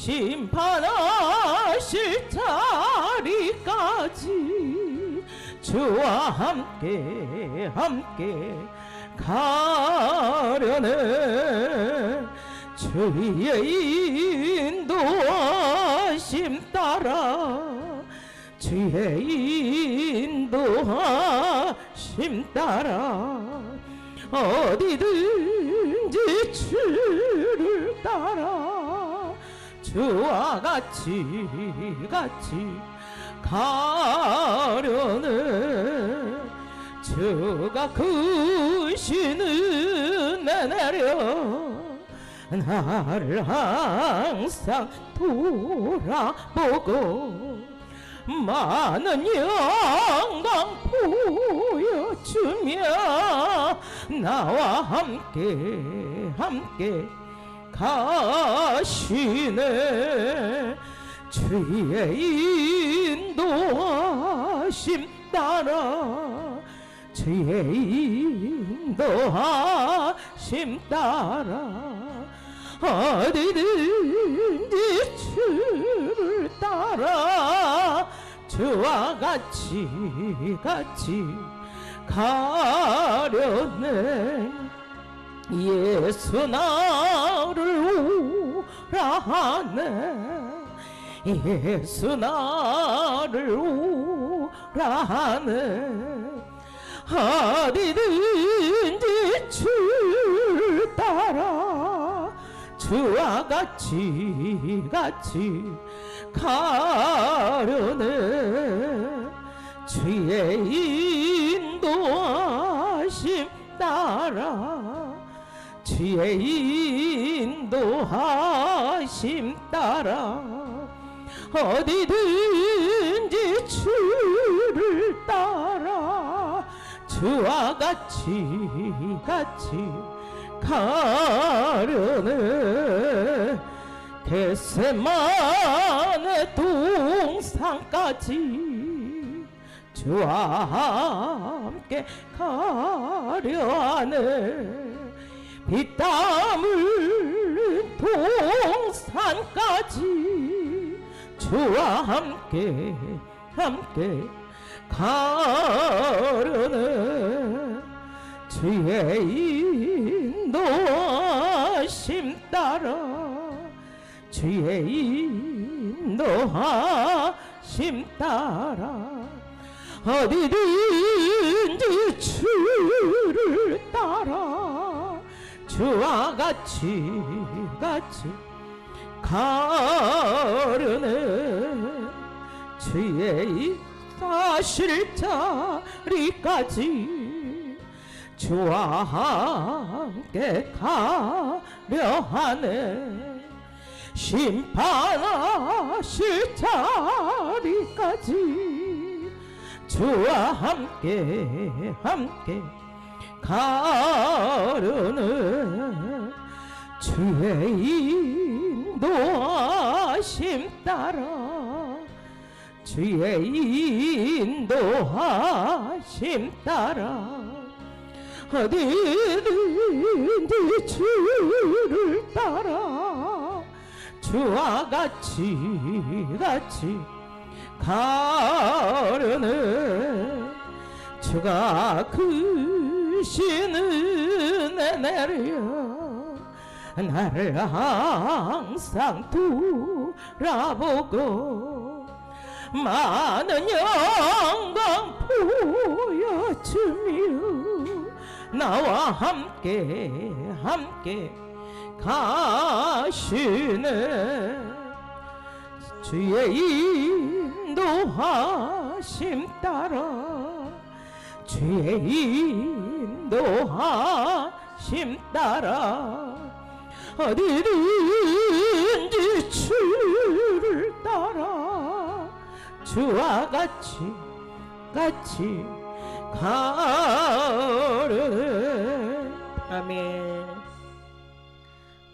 심판하실 자리까지 주와 함께 가려네. 주의 인도하심 따라 주의 인도하심 따라 어디든지 주를 따라 주와 같이 가려네. 주가 크신 은혜 내려 나를 항상 돌아보고 많은 영광 보여주며 나와 함께 가시네. 주의 인도하심 따라 주의 인도하심 따라 어디든지 주를 따라 주와 같이 가려네. 예수 나를 오라 하네. 예수 나를 오라 하네. 어디든지 주를 따라 주와 같이 가려네. 주의 인도하심 따라 주의 인도하심 따라 어디든지 주를 따라 주와 같이 가려네. 겟세마네 동산까지 주와 함께 가려 하네. 피땀 흘린 동산까지 주와 함께 가려네. 주의 인도하심 따라 주의 인도하심 따라 어디든지 주를 따라 주와 같이 가려네. 주의 사실 자리까지 주와 함께 가려 하네. 심판하실 자리까지 주와 함께 가려네. 주의 인도하심 따라 주의 인도하심 따라 어디든지 주를 따라 주와 같이 가려네. 주가 크신 은혜 내려 나를 항상 돌아보고 많은 영광 보여주며 나와 함께 가시네. 주의 인도하심 따라 주의 인도하심 따라 어디든지 주를 따라 주와 같이 가려네. 아멘.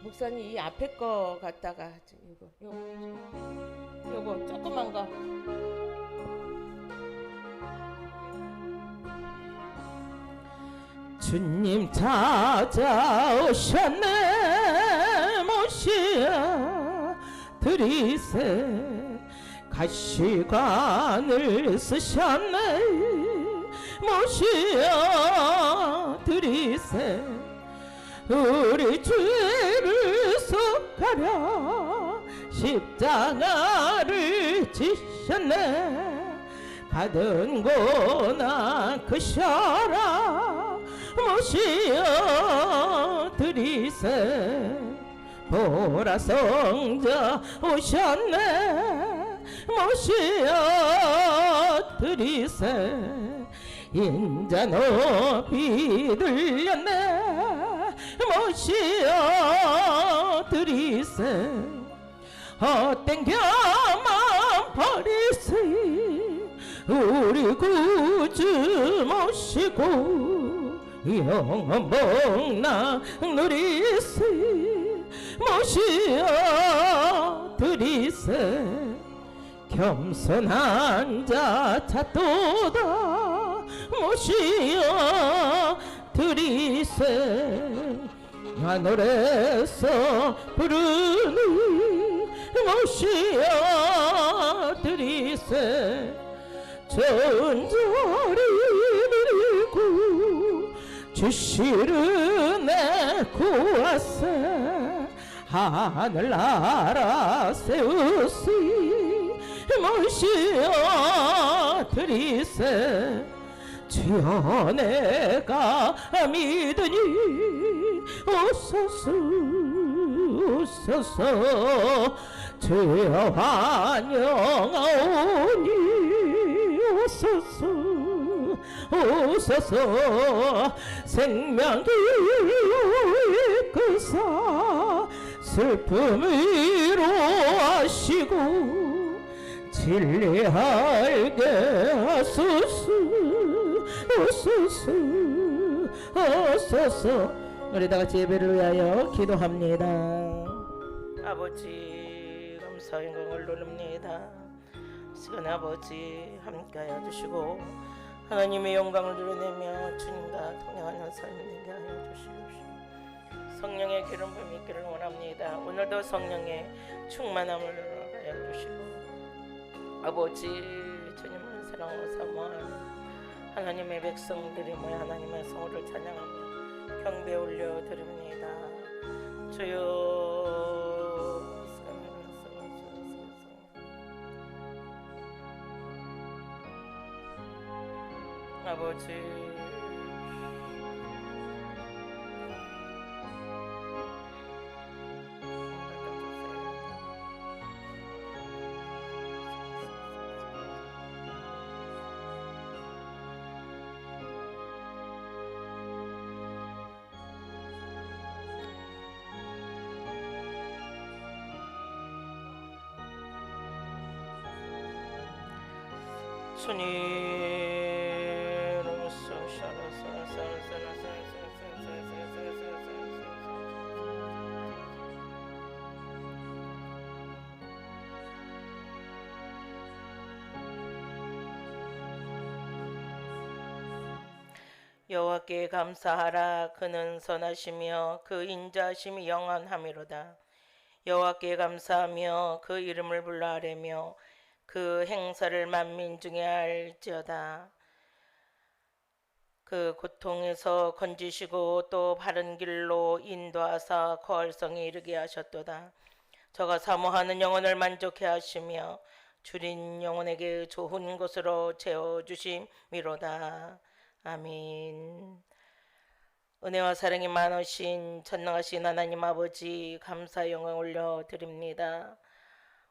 목사님 이 앞에 거 갖다가 요거 조그만 거. 주님 찾아오셨네. 모시야 들이세 가시관을 쓰셨네 모시어 들이세 우리 죄를 속하려 십자가를 지셨네 받은 고나 그셔라 모시어 들이세 보라 성자 오셨네 모시어 들이세 인자 높이 들렸네 모시어 들이세 헛된 교만 버리시 우리 구주 모시고 영원 복락 누리시 모시어 들이세 겸손한 자 찾도다 모시어 들이세 하늘에서 부르니 모시어 들이세 전절이 밀고 주시르네 구하세 하늘나라 세우시 모시어 들이세 주여 내가 믿으니 오소서 오소서 주여 환영하오니 오소서 오소서 생명길을 이끄사 슬픔으로 하시고 진리하게 하소서 오소서 오소서 우리 다같이 예배를 위하여 기도합니다. 아버지 감사 영광을 돌립니다. 시간 아버지 함께하여 주시고 하나님의 영광을 드러내며 주님과 동행하는 삶이 되게 하여 주시옵시고 성령의 기름 부음이 있기를 원합니다. 오늘도 성령의 충만함을 하여 주시고 아버지 주님을 사랑하고 사모하는 하나님의 백성들이 모여 하나님의 성호를 찬양하며 경배 올려 드립니다. 주여 아버지 여호와께 감사하라. 그는 선하시며 그 인자하심이 영원하미로다. 여호와께 감사하며 그 이름을 불러 아뢰며 그 행사를 만민 중에 알지어다. 그 고통에서 건지시고 또 바른 길로 인도하사 거할성에 이르게 하셨도다. 저가 사모하는 영혼을 만족해 하시며 줄인 영혼에게 좋은 것으로 채워주심이로다. 아멘. 은혜와 사랑이 많으신 전능하신 하나님 아버지 감사 영광 올려드립니다.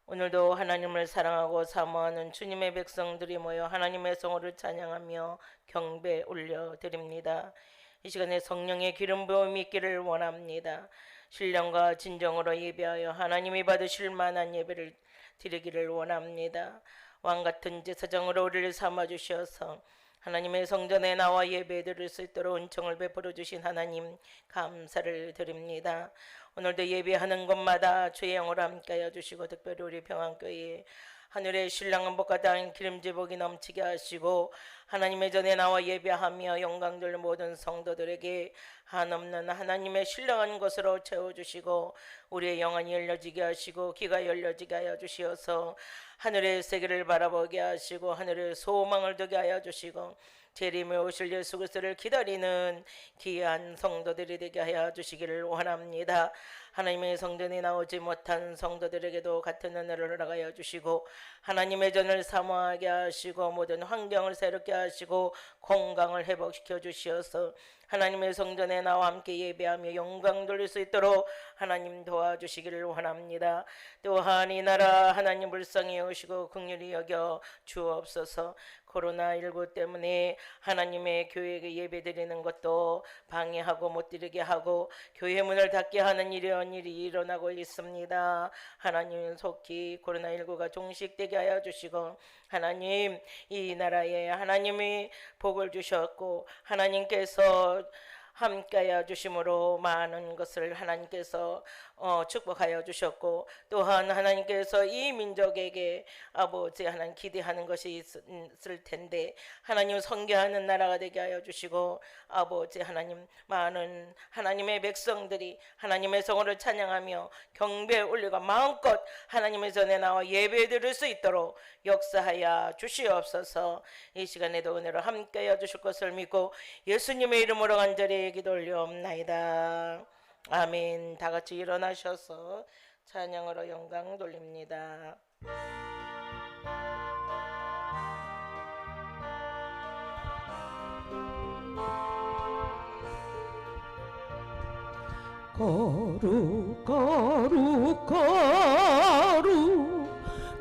오늘도 하나님을 사랑하고 사모하는 주님의 백성들이 모여 하나님의 성호를 찬양하며 경배 올려드립니다. 이 시간에 성령의 기름 부음이 있기를 원합니다. 신령과 진정으로 예배하여 하나님이 받으실 만한 예배를 드리기를 원합니다. 왕같은 제사장으로 우리를 삼아주셔서 하나님의 성전에 나와 예배드릴 수 있도록 은총을 베풀어 주신 하나님 감사를 드립니다. 오늘도 예배하는 곳마다 주의 영으로 함께하여 주시고 특별히 우리 평안교회에 하늘의 신랑은 복과 땅 기름진 복이 넘치게 하시고 하나님의 전에 나와 예배하며 영광 돌린 모든 성도들에게 한없는 하나님의 신령한 것으로 채워주시고 우리의 영안이 열려지게 하시고 귀가 열려지게 하여 주시어서 하늘의 세계를 바라보게 하시고 하늘의 소망을 두게 하여 주시고 재림에 오실 예수 그리스도를 기다리는 귀한 성도들이 되게 하여 주시기를 원합니다. 하나님의 성전에 나오지 못한 성도들에게도 같은 은혜를 허락하여 주시고 하나님의 전을 사모하게 하시고 모든 환경을 새롭게 하시고 건강을 회복시켜 주시어서 하나님의 성전에 나와 함께 예배하며 영광 돌릴 수 있도록 하나님 도와주시기를 원합니다. 또한 이 나라 하나님 불쌍히 여기시고 긍휼히 여겨 주옵소서. 코로나19 때문에 하나님의 교회에 예배드리는 것도 방해하고 못 드리게 하고 교회 문을 닫게 하는 이런 일이 일어나고 있습니다. 하나님 속히 코로나19가 종식되게 하여 주시고 하나님 이 나라에 하나님이 복을 주셨고 하나님께서 함께하여 주심으로 많은 것을 하나님께서 축복하여 주셨고 또한 하나님께서 이 민족에게 아버지 하나님 기대하는 것이 있을 텐데 하나님 선교하는 나라가 되게 하여 주시고 아버지 하나님 많은 하나님의 백성들이 하나님의 성호를 찬양하며 경배에 올리고 마음껏 하나님의 전에 나와 예배 드릴 수 있도록 역사하여 주시옵소서. 이 시간에도 은혜로 함께하여 주실 것을 믿고 예수님의 이름으로 간절히 기도 올리옵나이다. 아멘. 다 같이 일어나셔서 찬양으로 영광 돌립니다. 거룩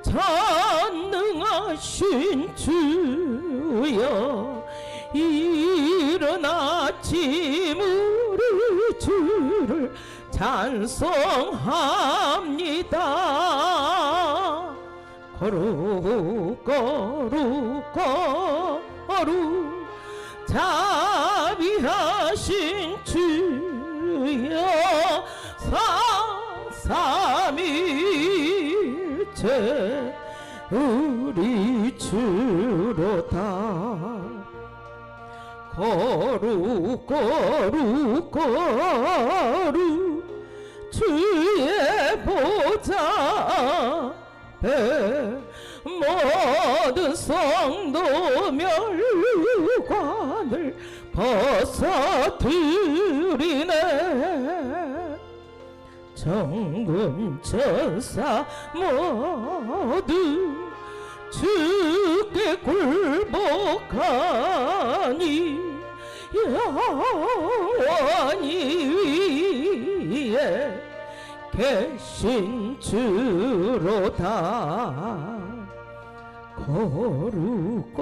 전능하신 주여 일어나지 우리 주를 찬송합니다. 거룩 자비하신 주여 삼위일체 우리 주로다. 거룩 주의 보좌 앞에 모든 성도 멸관을 벗어드리네. 정군 천사 모두 주께 굴복하니 영원히 위에 계신 주로다. 거룩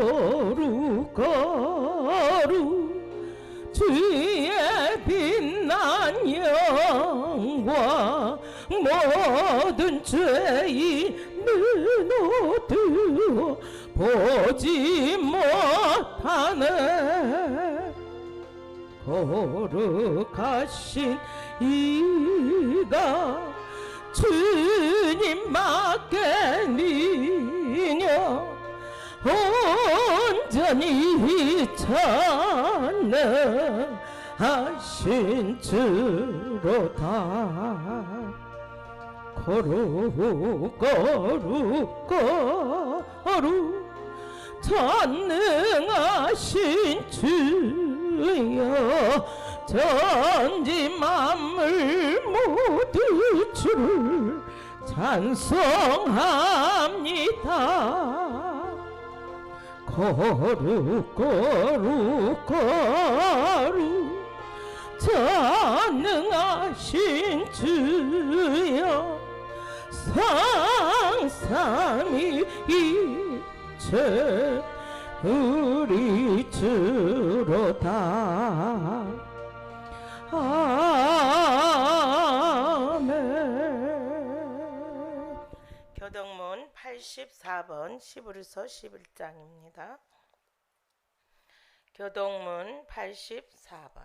주의 빛난 영광 모든 죄인은 어두워 보지 못하네. 거룩하신 이가 주님밖에 미녀 온전히 찬양하신 주로다. 거룩 전능하신 주여 전지 만물 모두 주를 찬송합니다. 거룩 전능하신 주여 삼위일체 우리 주로다. 아멘. 교동문 84번 시브리서 11장입니다. 교동문 84번.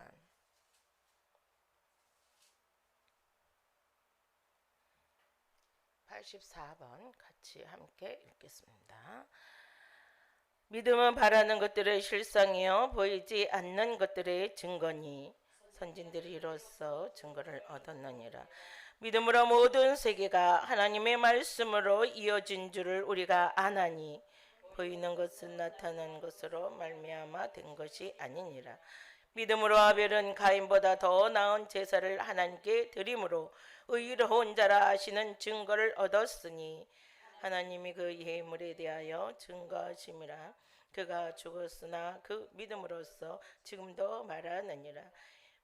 84번 같이 함께 읽겠습니다. 믿음은 바라는 것들의 실상이요 보이지 않는 것들의 증거니 선진들이 이로써 증거를 얻었느니라. 믿음으로 모든 세계가 하나님의 말씀으로 이어진 줄을 우리가 아나니 보이는 것은 나타난 것으로 말미암아 된 것이 아니니라. 믿음으로 아벨은 가인보다 더 나은 제사를 하나님께 드림으로 의로운 자라 하시는 증거를 얻었으니 하나님이 그 예물에 대하여 증거하심이라. 그가 죽었으나 그 믿음으로써 지금도 말하느니라.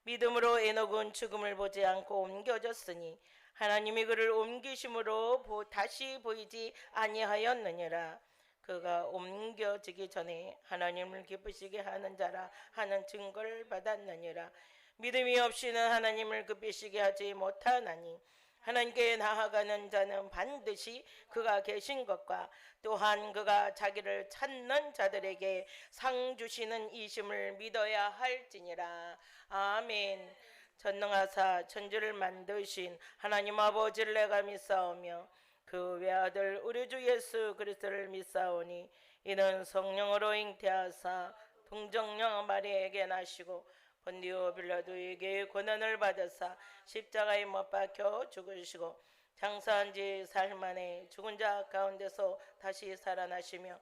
믿음으로 에녹은 죽음을 보지 않고 옮겨졌으니 하나님이 그를 옮기심으로 다시 보이지 아니하였느니라. 그가 옮겨지기 전에 하나님을 기쁘시게 하는 자라 하는 증거를 받았느니라. 믿음이 없이는 하나님을 기쁘시게 하지 못하나니 하나님께 나아가는 자는 반드시 그가 계신 것과 또한 그가 자기를 찾는 자들에게 상 주시는 이심을 믿어야 할지니라. 아멘. 전능하사 천지를 만드신 하나님 아버지를 내가 믿사오며 그 외아들 우리 주 예수 그리스도를 믿사오니 이는 성령으로 잉태하사 동정녀 마리아에게 나시고 본디오 빌라도에게 고난을 받으사 십자가에 못 박혀 죽으시고 장사한 지 사흘 만에 죽은 자 가운데서 다시 살아나시며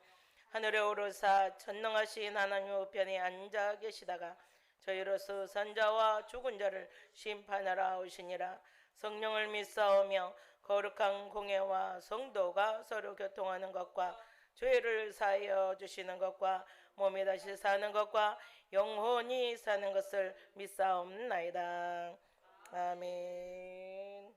하늘에 오르사 전능하신 하나님 우편에 앉아 계시다가 저희로서 산자와 죽은 자를 심판하러 오시니라. 성령을 믿사오며 거룩한 공예와 성도가 서로 교통하는 것과 죄를 사하여 주시는 것과 몸이 다시 사는 것과 영혼이 사는 것을 믿사옵나이다. 아멘.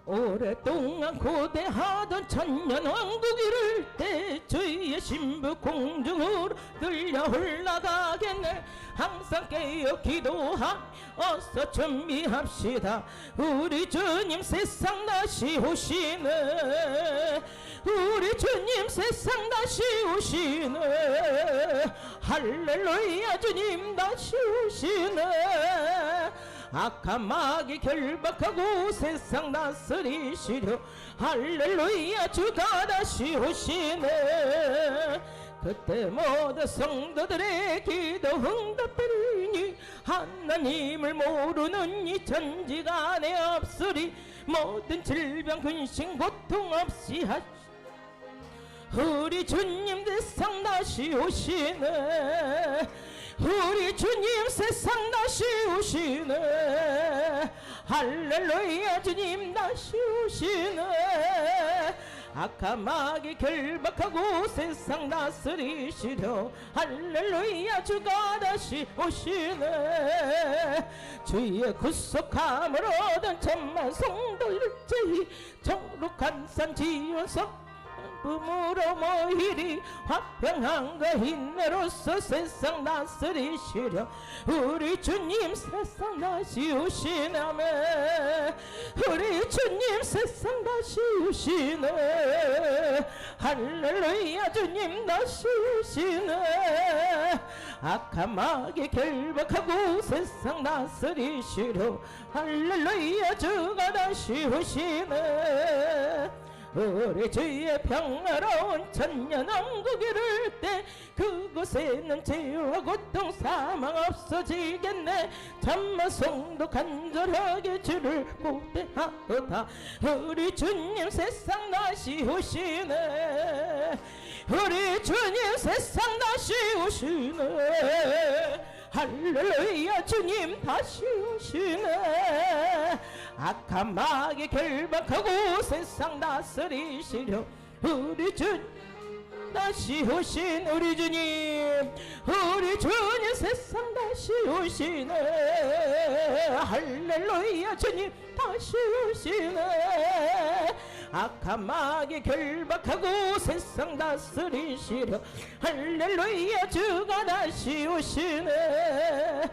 오랫동안 고대하던 천년왕국 이룰 때 주의 신부 공중으로 들려 올라가겠네. 항상 깨어 기도하어서 준비합시다. 우리 주님 세상 다시 오시네. 우리 주님 세상 다시 오시네. 할렐루야 주님 다시 오시네. 악한 마귀 결박하고 세상 다스리시려 할렐루야 주가 다시 오시네. 그때 모든 성도들의 기도 응답되리니 하나님을 모르는 이 천지간에 없으리. 모든 질병 근심 고통 없이 우리 주님 세상 다시 오시네. 우리 주님 세상 다시 오시네. 할렐루야 주님 다시 오시네. 악한 마귀 결박하고 세상 다스리시려 할렐루야 주가 다시 오시네. 주의 구속함을 얻은 천만 성도 일제히 정룩한 산 지어서 품으로 모이리. 화평함과 인내로서 세상 다스리시려 우리 주님 세상 다시 오시나매. 우리 주님 세상 다시 오시네. 할렐루야 주님 다시 오시네. 악한 마귀 결박하고 세상 다스리시려 할렐루야 주가 다시 오시네. 우리 주의 평화로운 천년왕국 이룰 때 그곳에는 죄와 고통 사망 없어지겠네. 참만 성도 간절하게 주를 고대하도다. 우리 주님 세상 다시 오시네. 우리 주님 세상 다시 오시네. 할렐루야 주님 다시 오시네. 악한 마귀 결박하고 세상 다스리시려 우리 주님 다시 오신 우리 주님. 우리 주님 세상 다시 오시네. 할렐루야 주님 다시 오시네. 악한 마귀 결박하고 세상 다스리시려 할렐루야 주가 다시 오시네.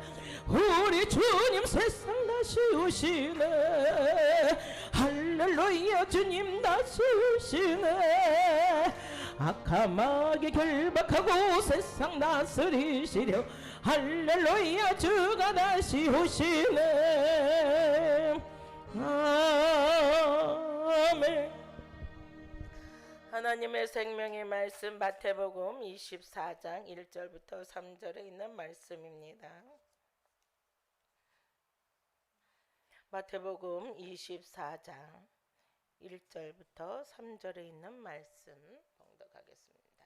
우리 주님 세상 다시 오시네. 할렐루야 할렐루야 주님 다시 오시네. 악한 마귀 결박하고 세상 다스리시려 할렐루야 주가 다시 오시네. 아멘. 하나님의 생명의 말씀 마태복음 24장 1절부터 3절에 있는 말씀입니다. 마태복음 24장 1절부터 3절에 있는 말씀 봉독하겠습니다.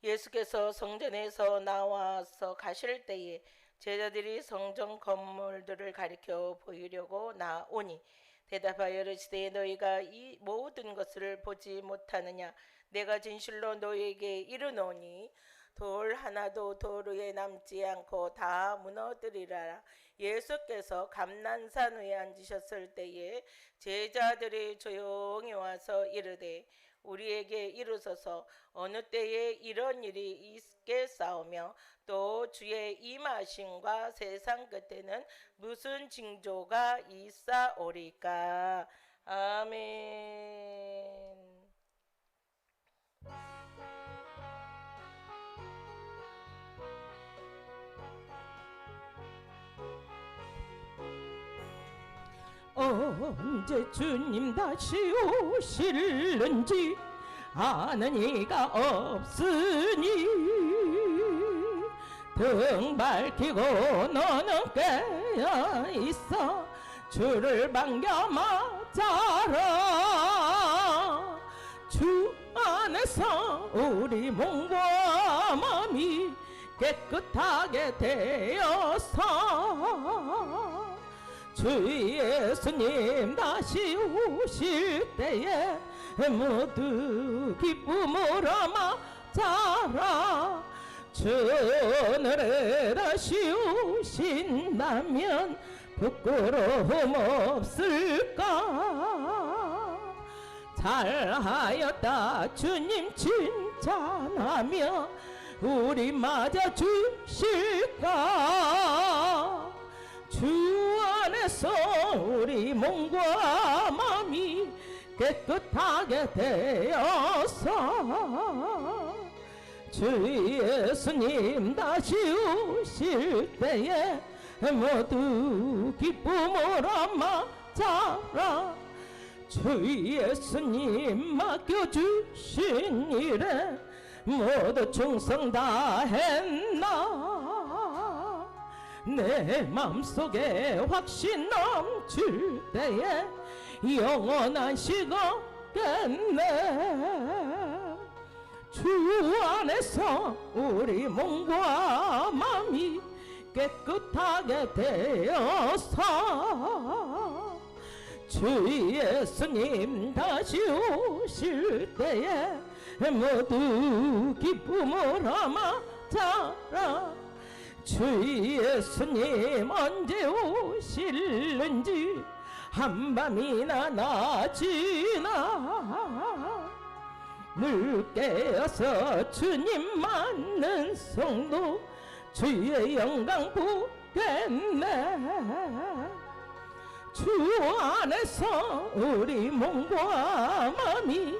예수께서 성전에서 나와서 가실 때에 제자들이 성전 건물들을 가리켜 보이려고 나오니 대답하여 이르시되 너희가 이 모든 것을 보지 못하느냐. 내가 진실로 너희에게 이르노니 돌 하나도 돌 위에 남지 않고 다 무너뜨리라. 예수께서 감난산 위에 앉으셨을 때에 제자들이 조용히 와서 이르되 우리에게 이르소서 어느 때에 이런 일이 있겠사오며 또 주의 임하심과 세상 끝에는 무슨 징조가 있사오리까. 아멘. 언제 주님 다시 오실는지 아는 이가 없으니 등 밝히고 너는 깨어 있어 주를 반겨 맞아라. 주 안에서 우리 몸과 마음이 깨끗하게 되어서 주 예수님 다시 오실 때에 모두 기쁨으로 맞아라. 주늘에 다시 오신다면 부끄러움 없을까. 잘하였다 주님 칭찬하며 우리 맞아 주실까. 주 안에서 우리 몸과 마음이 깨끗하게 되어서 주 예수님 다시 오실 때에 모두 기쁨으로 맞아라. 주 예수님 맡겨주신 일에 모두 충성 다했나. 내 맘속에 확신 넘칠 때에 영원한 시거겠네. 주 안에서 우리 몸과 마음이 깨끗하게 되어서 주 예수님 다시 오실 때에 모두 기쁨으로 맞아라. 주 예수님 언제 오실는지 한밤이나 낮이나 늘 깨어서 주님 맞는 성도 주의 영광 보겠네. 주 안에서 우리 몸과 마음이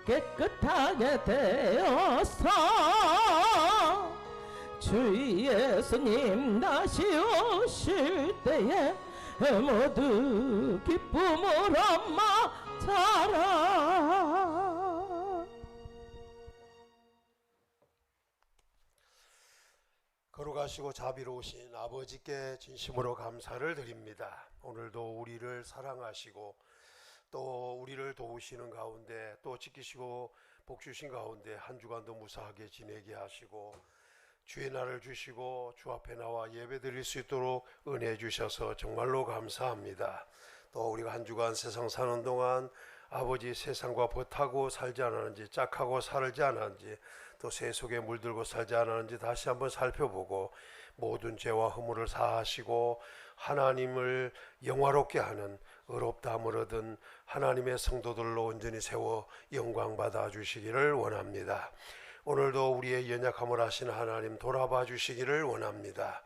깨끗하게 되어서 주 예수님 다시 오실 때에 모두 기쁨으로 맞아라. 거룩하시고 자비로우신 아버지께 진심으로 감사를 드립니다. 오늘도 우리를 사랑하시고 또 우리를 도우시는 가운데 또 지키시고 복주신 가운데 한 주간도 무사하게 지내게 하시고 주의 날을 주시고 주 앞에 나와 예배 드릴 수 있도록 은혜 주셔서 정말로 감사합니다. 또 우리가 한 주간 세상 사는 동안 아버지 세상과 버타고 살지 않았는지 짝하고 살지 않았는지 또 새 속에 물들고 살지 않았는지 다시 한번 살펴보고 모든 죄와 허물을 사하시고 하나님을 영화롭게 하는 의롭다함을 얻은 하나님의 성도들로 온전히 세워 영광 받아 주시기를 원합니다. 오늘도 우리의 연약함을 아시는 하나님 돌아봐 주시기를 원합니다.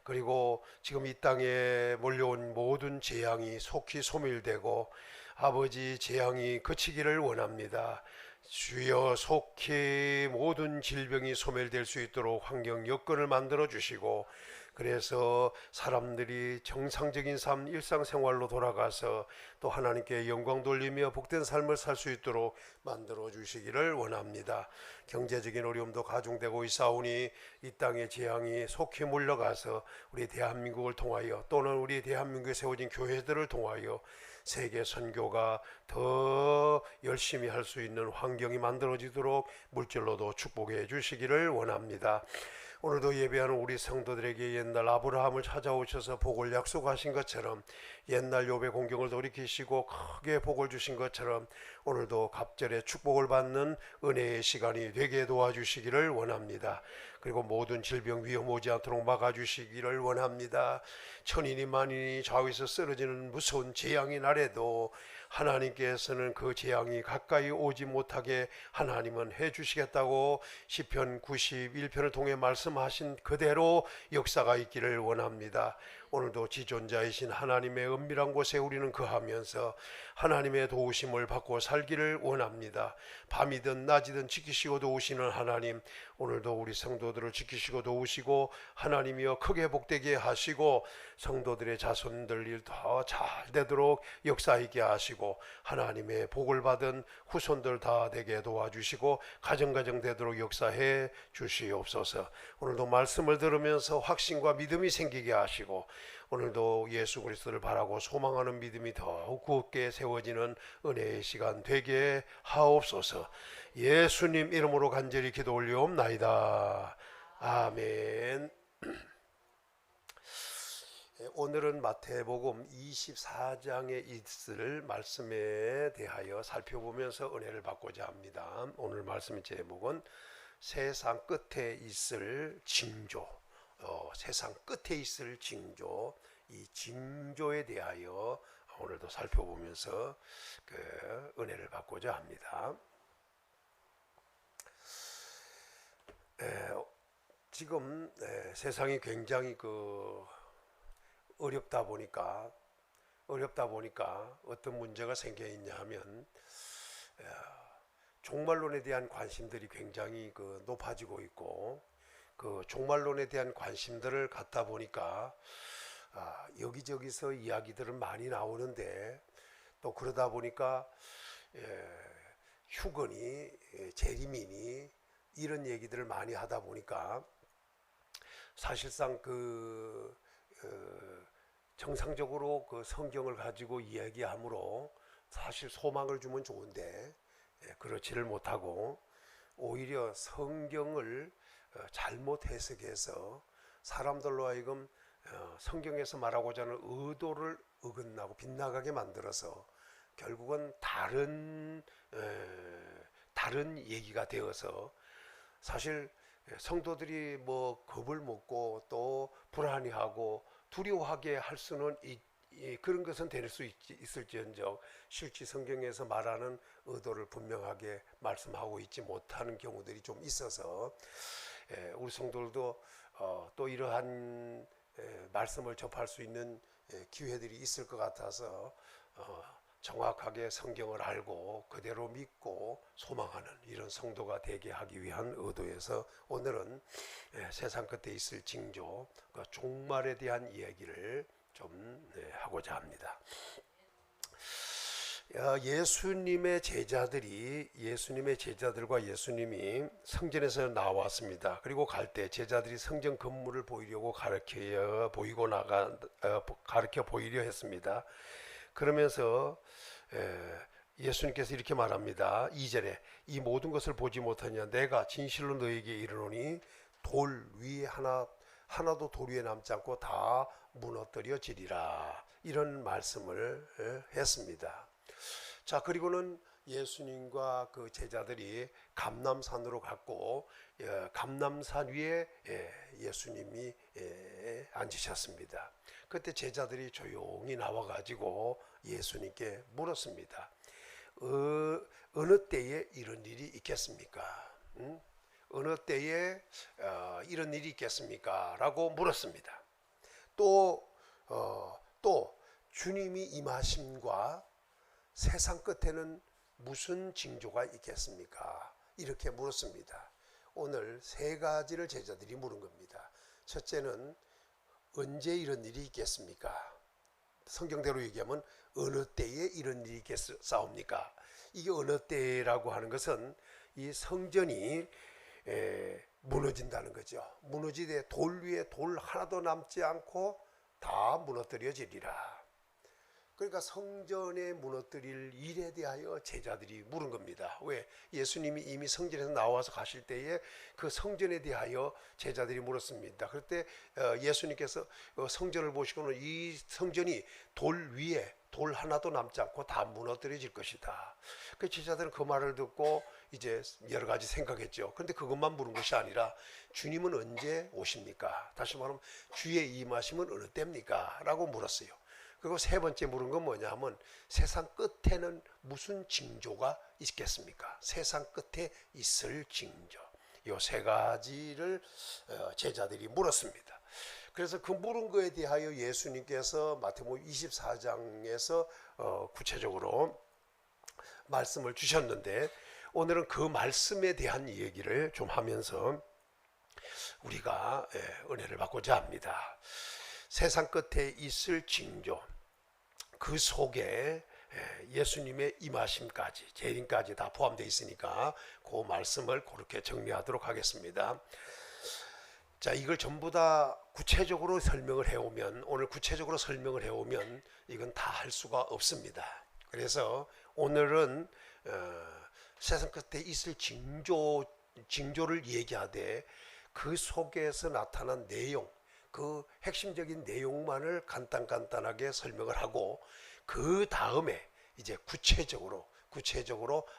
그리고 지금 이 땅에 몰려온 모든 재앙이 속히 소멸되고 아버지 재앙이 그치기를 원합니다. 주여 속히 모든 질병이 소멸될 수 있도록 환경 여건을 만들어 주시고, 그래서 사람들이 정상적인 삶 일상생활로 돌아가서 또 하나님께 영광 돌리며 복된 삶을 살 수 있도록 만들어 주시기를 원합니다. 경제적인 어려움도 가중되고 있사오니 이 땅의 재앙이 속히 물러가서 우리 대한민국을 통하여 또는 우리 대한민국에 세워진 교회들을 통하여 세계 선교가 더 열심히 할 수 있는 환경이 만들어지도록 물질로도 축복해 주시기를 원합니다. 오늘도 예배하는 우리 성도들에게 옛날 아브라함을 찾아오셔서 복을 약속하신 것처럼, 옛날 욥의 공경을 돌이키시고 크게 복을 주신 것처럼 오늘도 갑절에 축복을 받는 은혜의 시간이 되게 도와주시기를 원합니다. 그리고 모든 질병 위험 오지 않도록 막아주시기를 원합니다. 천인이 만인이 좌우에서 쓰러지는 무서운 재앙이 날에도 하나님께서는 그 재앙이 가까이 오지 못하게 하나님은 해주시겠다고 시편 91편을 통해 말씀하신 그대로 역사가 있기를 원합니다. 오늘도 지존자이신 하나님의 은밀한 곳에 우리는 거하면서 하나님의 도우심을 받고 살기를 원합니다. 밤이든 낮이든 지키시고 도우시는 하나님, 오늘도 우리 성도들을 지키시고 도우시고 하나님이여 크게 복되게 하시고 성도들의 자손들 일 더 잘 되도록 역사있게 하시고 하나님의 복을 받은 후손들 다 되게 도와주시고 가정가정 되도록 역사해 주시옵소서. 오늘도 말씀을 들으면서 확신과 믿음이 생기게 하시고 오늘도 예수 그리스도를 바라고 소망하는 믿음이 더욱 굳게 세워지는 은혜의 시간 되게 하옵소서. 예수님 이름으로 간절히 기도 올리옵나이다. 아멘. 오늘은 마태복음 24장에 있을 말씀에 대하여 살펴보면서 은혜를 받고자 합니다. 오늘 말씀의 제목은 세상 끝에 있을 징조, 세상 끝에 있을 징조, 이 징조에 대하여 오늘도 살펴보면서 그 은혜를 받고자 합니다. 지금 세상이 굉장히 어렵다 보니까 어떤 문제가 생겨 있냐 하면 종말론에 대한 관심들이 굉장히 높아지고 있고, 그 종말론에 대한 관심들을 갖다 보니까 여기저기서 이야기들은 많이 나오는데, 또 그러다 보니까 휴건이 재림이니 이런 얘기들을 많이 하다 보니까 사실상 정상적으로 성경을 가지고 이야기함으로 사실 소망을 주면 좋은데 그렇지를 못하고 오히려 성경을 잘못 해석해서 사람들로 하여금 성경에서 말하고자 하는 의도를 어긋나고 빗나가게 만들어서 결국은 다른 얘기가 되어서 사실 성도들이 겁을 먹고 또 불안해하고 두려워하게 할 수는 그런 것은 될 수 있을지언정 실제 성경에서 말하는 의도를 분명하게 말씀하고 있지 못하는 경우들이 좀 있어서 우리 성도들도 또 이러한 말씀을 접할 수 있는 기회들이 있을 것 같아서 정확하게 성경을 알고 그대로 믿고 소망하는 이런 성도가 되게 하기 위한 의도에서 오늘은 세상 끝에 있을 징조, 종말에 대한 이야기를 좀 하고자 합니다. 예수님의 제자들과 예수님이 성전에서 나왔습니다. 그리고 갈 때 제자들이 성전 건물을 보이려고 가르쳐 보이려 했습니다. 그러면서 예수님께서 이렇게 말합니다. 2절에 이 모든 것을 보지 못하냐, 내가 진실로 너에게 이르노니 돌 위에 하나도 돌 위에 남지 않고 다 무너뜨려지리라, 이런 말씀을 했습니다. 자, 그리고는 예수님과 그 제자들이 감람산으로 갔고 감람산 위에 예수님이 앉으셨습니다. 그때 제자들이 조용히 나와가지고 예수님께 물었습니다. 어느 때에 이런 일이 있겠습니까? 어느 때에 이런 일이 있겠습니까? 라고 물었습니다. 또 주님이 임하심과 세상 끝에는 무슨 징조가 있겠습니까? 이렇게 물었습니다. 오늘 세 가지를 제자들이 물은 겁니다. 첫째는 언제 이런 일이 있겠습니까? 성경대로 얘기하면 어느 때에 이런 일이 있겠사옵니까? 이게 어느 때라고 하는 것은 이 성전이 무너진다는 거죠. 무너지되 돌 위에 돌 하나도 남지 않고 다 무너뜨려지리라. 그러니까 성전에 무너뜨릴 일에 대하여 제자들이 물은 겁니다. 왜? 예수님이 이미 성전에서 나와서 가실 때에 그 성전에 대하여 제자들이 물었습니다. 그때 예수님께서 성전을 보시고는 이 성전이 돌 위에 돌 하나도 남지 않고 다 무너뜨려질 것이다. 그 제자들은 그 말을 듣고 이제 여러 가지 생각했죠. 그런데 그것만 물은 것이 아니라 주님은 언제 오십니까? 다시 말하면 주의 임하심은 어느 때입니까? 라고 물었어요. 그리고 세 번째 물은 건 뭐냐면 세상 끝에는 무슨 징조가 있겠습니까? 세상 끝에 있을 징조. 이 세 가지를 제자들이 물었습니다. 그래서 그 물은 거에 대하여 예수님께서 마태복음 24장에서 구체적으로 말씀을 주셨는데 오늘은 그 말씀에 대한 얘기를 좀 하면서 우리가 은혜를 받고자 합니다. 세상 끝에 있을 징조, 그 속에 예수님의 임하심까지, 재림까지 다 포함되어 있으니까 그 말씀을 그렇게 정리하도록 하겠습니다. 자, 이걸 전부 다 구체적으로 설명을 해오면, 오늘 구체적으로 설명을 해오면 이건 다 할 수가 없습니다. 그래서 오늘은 세상 끝에 있을 징조를 얘기하되 그 속에서 나타난 내용, 그 핵심적인 내용만을 간단하게 설명을 하고 그 다음에 이제 구체적으로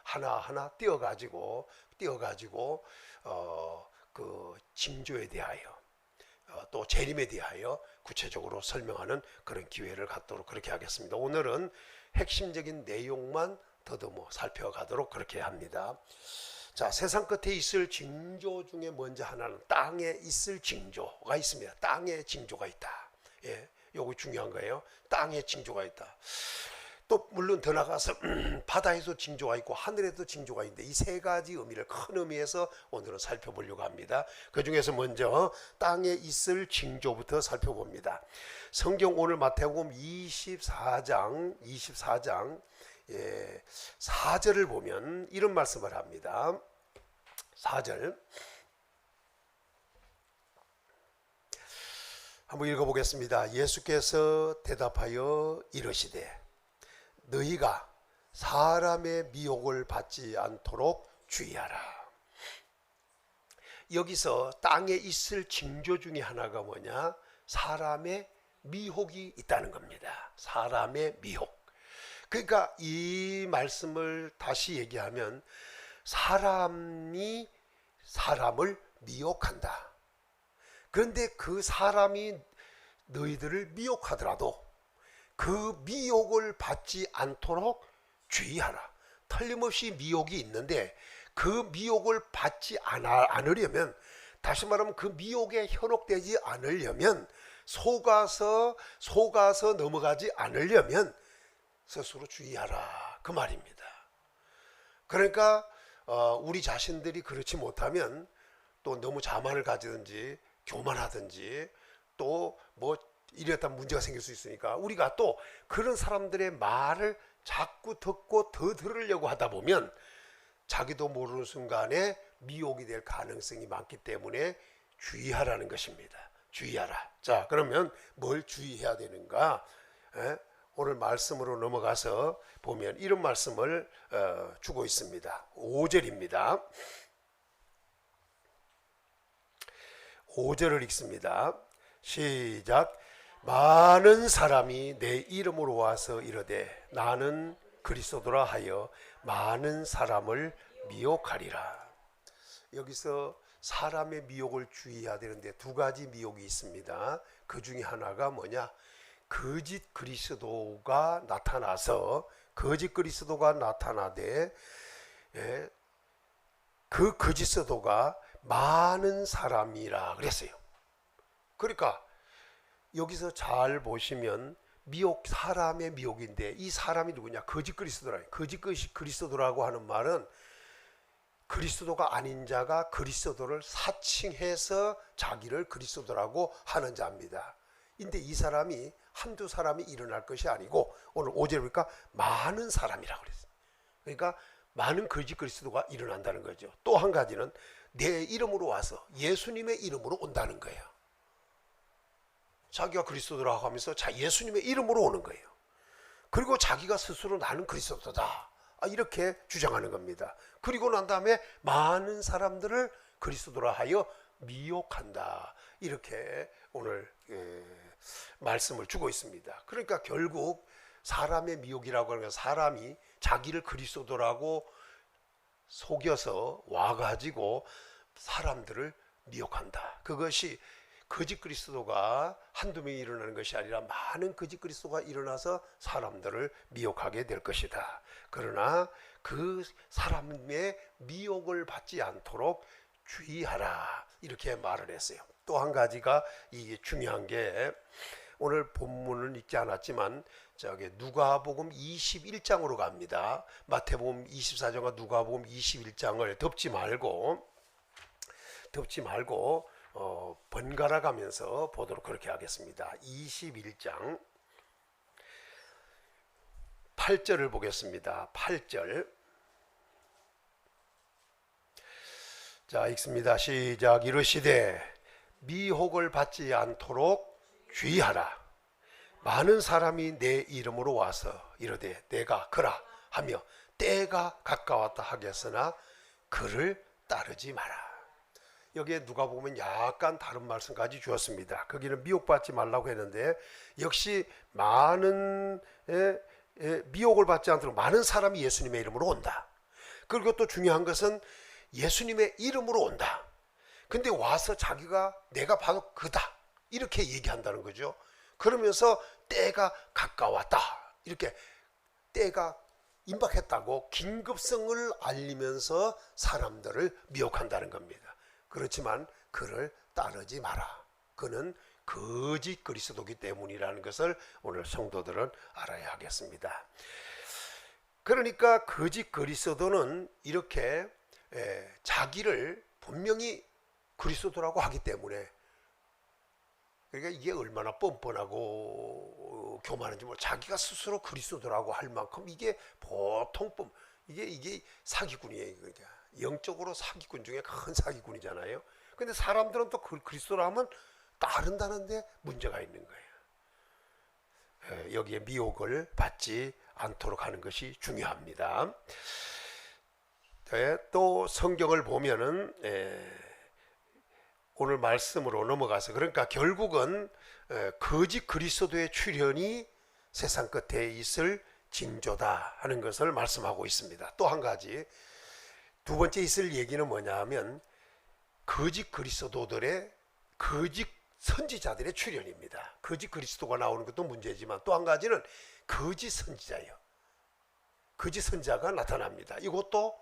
하나하나 띄어가지고 그 징조에 대하여 또 재림에 대하여 구체적으로 설명하는 그런 기회를 갖도록 그렇게 하겠습니다. 오늘은 핵심적인 내용만 더듬어 살펴가도록 그렇게 합니다. 자, 세상 끝에 있을 징조 중에 먼저 하나는 땅에 있을 징조가 있습니다. 땅에 징조가 있다. 예, 요거 중요한 거예요. 땅에 징조가 있다. 또 물론 더 나가서 바다에도 징조가 있고 하늘에도 징조가 있는데 이 세 가지 의미를 큰 의미에서 오늘은 살펴보려고 합니다. 그 중에서 먼저 땅에 있을 징조부터 살펴봅니다. 성경 오늘 마태복음 24장 4절을 보면 이런 말씀을 합니다. 4절 한번 읽어보겠습니다. 예수께서 대답하여 이르시되 너희가 사람의 미혹을 받지 않도록 주의하라. 여기서 땅에 있을 징조 중에 하나가 뭐냐? 사람의 미혹이 있다는 겁니다. 사람의 미혹. 그러니까 이 말씀을 다시 얘기하면 사람이 사람을 미혹한다. 그런데 그 사람이 너희들을 미혹하더라도 그 미혹을 받지 않도록 주의하라. 틀림없이 미혹이 있는데 그 미혹을 받지 않으려면, 다시 말하면 그 미혹에 현혹되지 않으려면, 속아서 넘어가지 않으려면 스스로 주의하라, 그 말입니다. 그러니까 우리 자신들이 그렇지 못하면 또 너무 자만을 가지든지 교만하든지 또 뭐 이랬다 문제가 생길 수 있으니까 우리가 또 그런 사람들의 말을 자꾸 듣고 더 들으려고 하다 보면 자기도 모르는 순간에 미혹이 될 가능성이 많기 때문에 주의하라는 것입니다. 주의하라. 자, 그러면 뭘 주의해야 되는가? 오늘 말씀으로 넘어가서 보면 이런 말씀을 주고 있습니다. 5절입니다. 5절을 읽습니다. 시작. 많은 사람이 내 이름으로 와서 이르되 나는 그리스도라 하여 많은 사람을 미혹하리라. 여기서 사람의 미혹을 주의해야 되는데 두 가지 미혹이 있습니다. 그 중에 하나가 뭐냐? 거짓 그리스도가 나타나되 그 거짓 사도가 많은 사람이라 그랬어요. 그러니까 여기서 잘 보시면 미혹, 사람의 미혹인데 이 사람이 누구냐? 거짓 그리스도라. 거짓 그리스도라고 하는 말은 그리스도가 아닌 자가 그리스도를 사칭해서 자기를 그리스도라고 하는 자입니다. 근데 이 사람이 한두 사람이 일어날 것이 아니고 오늘 5절에 보니까 많은 사람이라고 그랬어요. 그러니까 많은 거짓 그리스도가 일어난다는 거죠. 또 한 가지는 내 이름으로 와서 예수님의 이름으로 온다는 거예요. 자기가 그리스도라고 하면서 예수님의 이름으로 오는 거예요. 그리고 자기가 스스로 나는 그리스도다 이렇게 주장하는 겁니다. 그리고 난 다음에 많은 사람들을 그리스도라 하여 미혹한다 이렇게 오늘 말씀을 주고 있습니다. 그러니까 결국 사람의 미혹이라고 하는 건 사람이 자기를 그리스도라고 속여서 와가지고 사람들을 미혹한다. 그것이 거짓 그리스도가 한두 명이 일어나는 것이 아니라 많은 거짓 그리스도가 일어나서 사람들을 미혹하게 될 것이다. 그러나 그 사람의 미혹을 받지 않도록 주의하라 이렇게 말을 했어요. 또 한 가지가 이게 중요한 게 오늘 본문은 읽지 않았지만 저기 누가복음 21장으로 갑니다. 마태복음 24장과 누가복음 21장을 덮지 말고 번갈아 가면서 보도록 그렇게 하겠습니다. 21장 8절을 보겠습니다. 8절. 자, 읽습니다. 시작. 이르시되 미혹을 받지 않도록 주의하라. 많은 사람이 내 이름으로 와서 이르되 내가 그라 하며 때가 가까웠다 하겠으나 그를 따르지 마라. 여기에 누가 보면 약간 다른 말씀까지 주었습니다. 거기는 미혹받지 말라고 했는데 역시 많은 미혹을 받지 않도록 많은 사람이 예수님의 이름으로 온다. 그리고 또 중요한 것은 예수님의 이름으로 온다. 근데 와서 자기가 내가 바로 그다 이렇게 얘기한다는 거죠. 그러면서 때가 가까웠다 이렇게 때가 임박했다고 긴급성을 알리면서 사람들을 미혹한다는 겁니다. 그렇지만 그를 따르지 마라. 그는 거짓 그리스도이기 때문이라는 것을 오늘 성도들은 알아야 하겠습니다. 그러니까 거짓 그리스도는 이렇게 자기를 분명히 그리스도라고 하기 때문에 그러니까 이게 얼마나 뻔뻔하고 교만한지 자기가 스스로 그리스도라고 할 만큼 이게 보통 이게 사기꾼이에요. 그러니까 영적으로 사기꾼 중에 큰 사기꾼이잖아요. 근데 사람들은 또 그리스도라 하면 따른다는데 문제가 있는 거예요. 여기에 미혹을 받지 않도록 하는 것이 중요합니다. 또 성경을 보면은 오늘 말씀으로 넘어가서 그러니까 결국은 거짓 그리스도의 출현이 세상 끝에 있을 징조다 하는 것을 말씀하고 있습니다. 또 한 가지 두 번째 있을 얘기는 뭐냐 하면 거짓 그리스도들의 거짓 선지자들의 출현입니다. 거짓 그리스도가 나오는 것도 문제지만 또 한 가지는 거짓 선지자예요. 거짓 선지자가 나타납니다. 이것도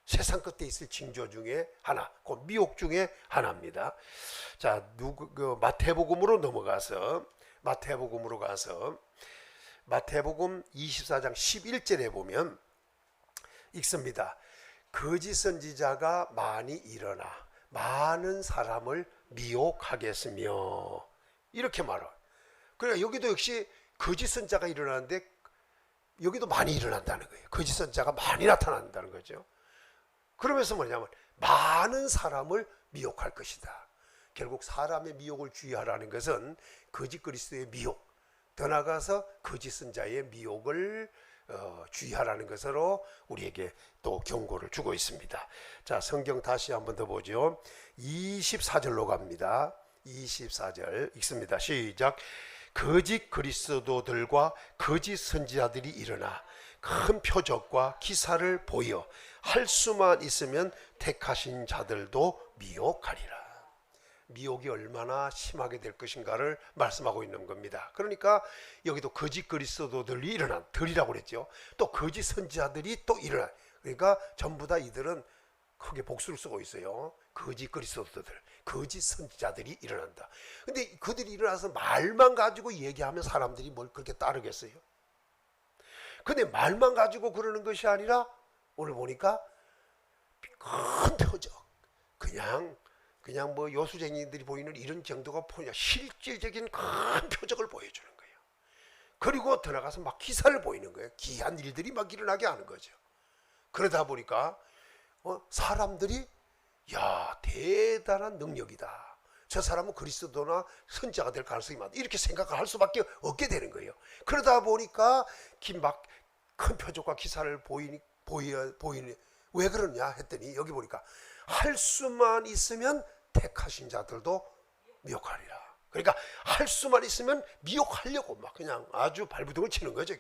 세상 끝에 있을 징조 중에 하나, 그 미혹 중에 하나입니다. 자, 마태복음으로 넘어가서 마태복음 24장 11절에 보면 읽습니다. 거짓 선지자가 많이 일어나 많은 사람을 미혹하겠으며 이렇게 말해요. 그러니까 여기도 역시 거짓 선지자가 일어나는데 여기도 많이 일어난다는 거예요. 거짓 선지자가 많이 나타난다는 거죠. 그러면서 뭐냐면 많은 사람을 미혹할 것이다. 결국 사람의 미혹을 주의하라는 것은 거짓 그리스도의 미혹, 더 나아가서 거짓 선자의 미혹을 주의하라는 것으로 우리에게 또 경고를 주고 있습니다. 자, 성경 다시 한번 더 보죠. 24절로 갑니다. 24절 읽습니다. 시작. 거짓 그리스도들과 거짓 선지자들이 일어나 큰 표적과 기사를 보여 할 수만 있으면 택하신 자들도 미혹하리라. 미혹이 얼마나 심하게 될 것인가를 말씀하고 있는 겁니다. 그러니까 여기도 거짓 그리스도들이 일어난 들이라고 그랬죠. 또 거짓 선지자들이 또 일어나. 그러니까 전부 다 이들은 크게 복수를 쓰고 있어요. 거짓 그리스도들, 거짓 선지자들이 일어난다. 근데 그들이 일어나서 말만 가지고 얘기하면 사람들이 뭘 그렇게 따르겠어요? 근데 말만 가지고 그러는 것이 아니라 오늘 보니까 큰 표적, 그냥 뭐 요수쟁이들이 보이는 이런 정도가 보냐, 실질적인 큰 표적을 보여주는 거예요. 그리고 들어가서 막 기사를 보이는 거예요. 기이한 일들이 막 일어나게 하는 거죠. 그러다 보니까 사람들이 야, 대단한 능력이다, 저 사람은 그리스도나 선지자가 될 가능성이 많다, 이렇게 생각할 수밖에 없게 되는 거예요. 그러다 보니까 막 큰 표적과 기사를 보이니 왜 그러냐 했더니 여기 보니까 할 수만 있으면 택하신 자들도 미혹하리라. 그러니까 할 수만 있으면 미혹하려고 막 그냥 아주 발부둥을 치는 거죠.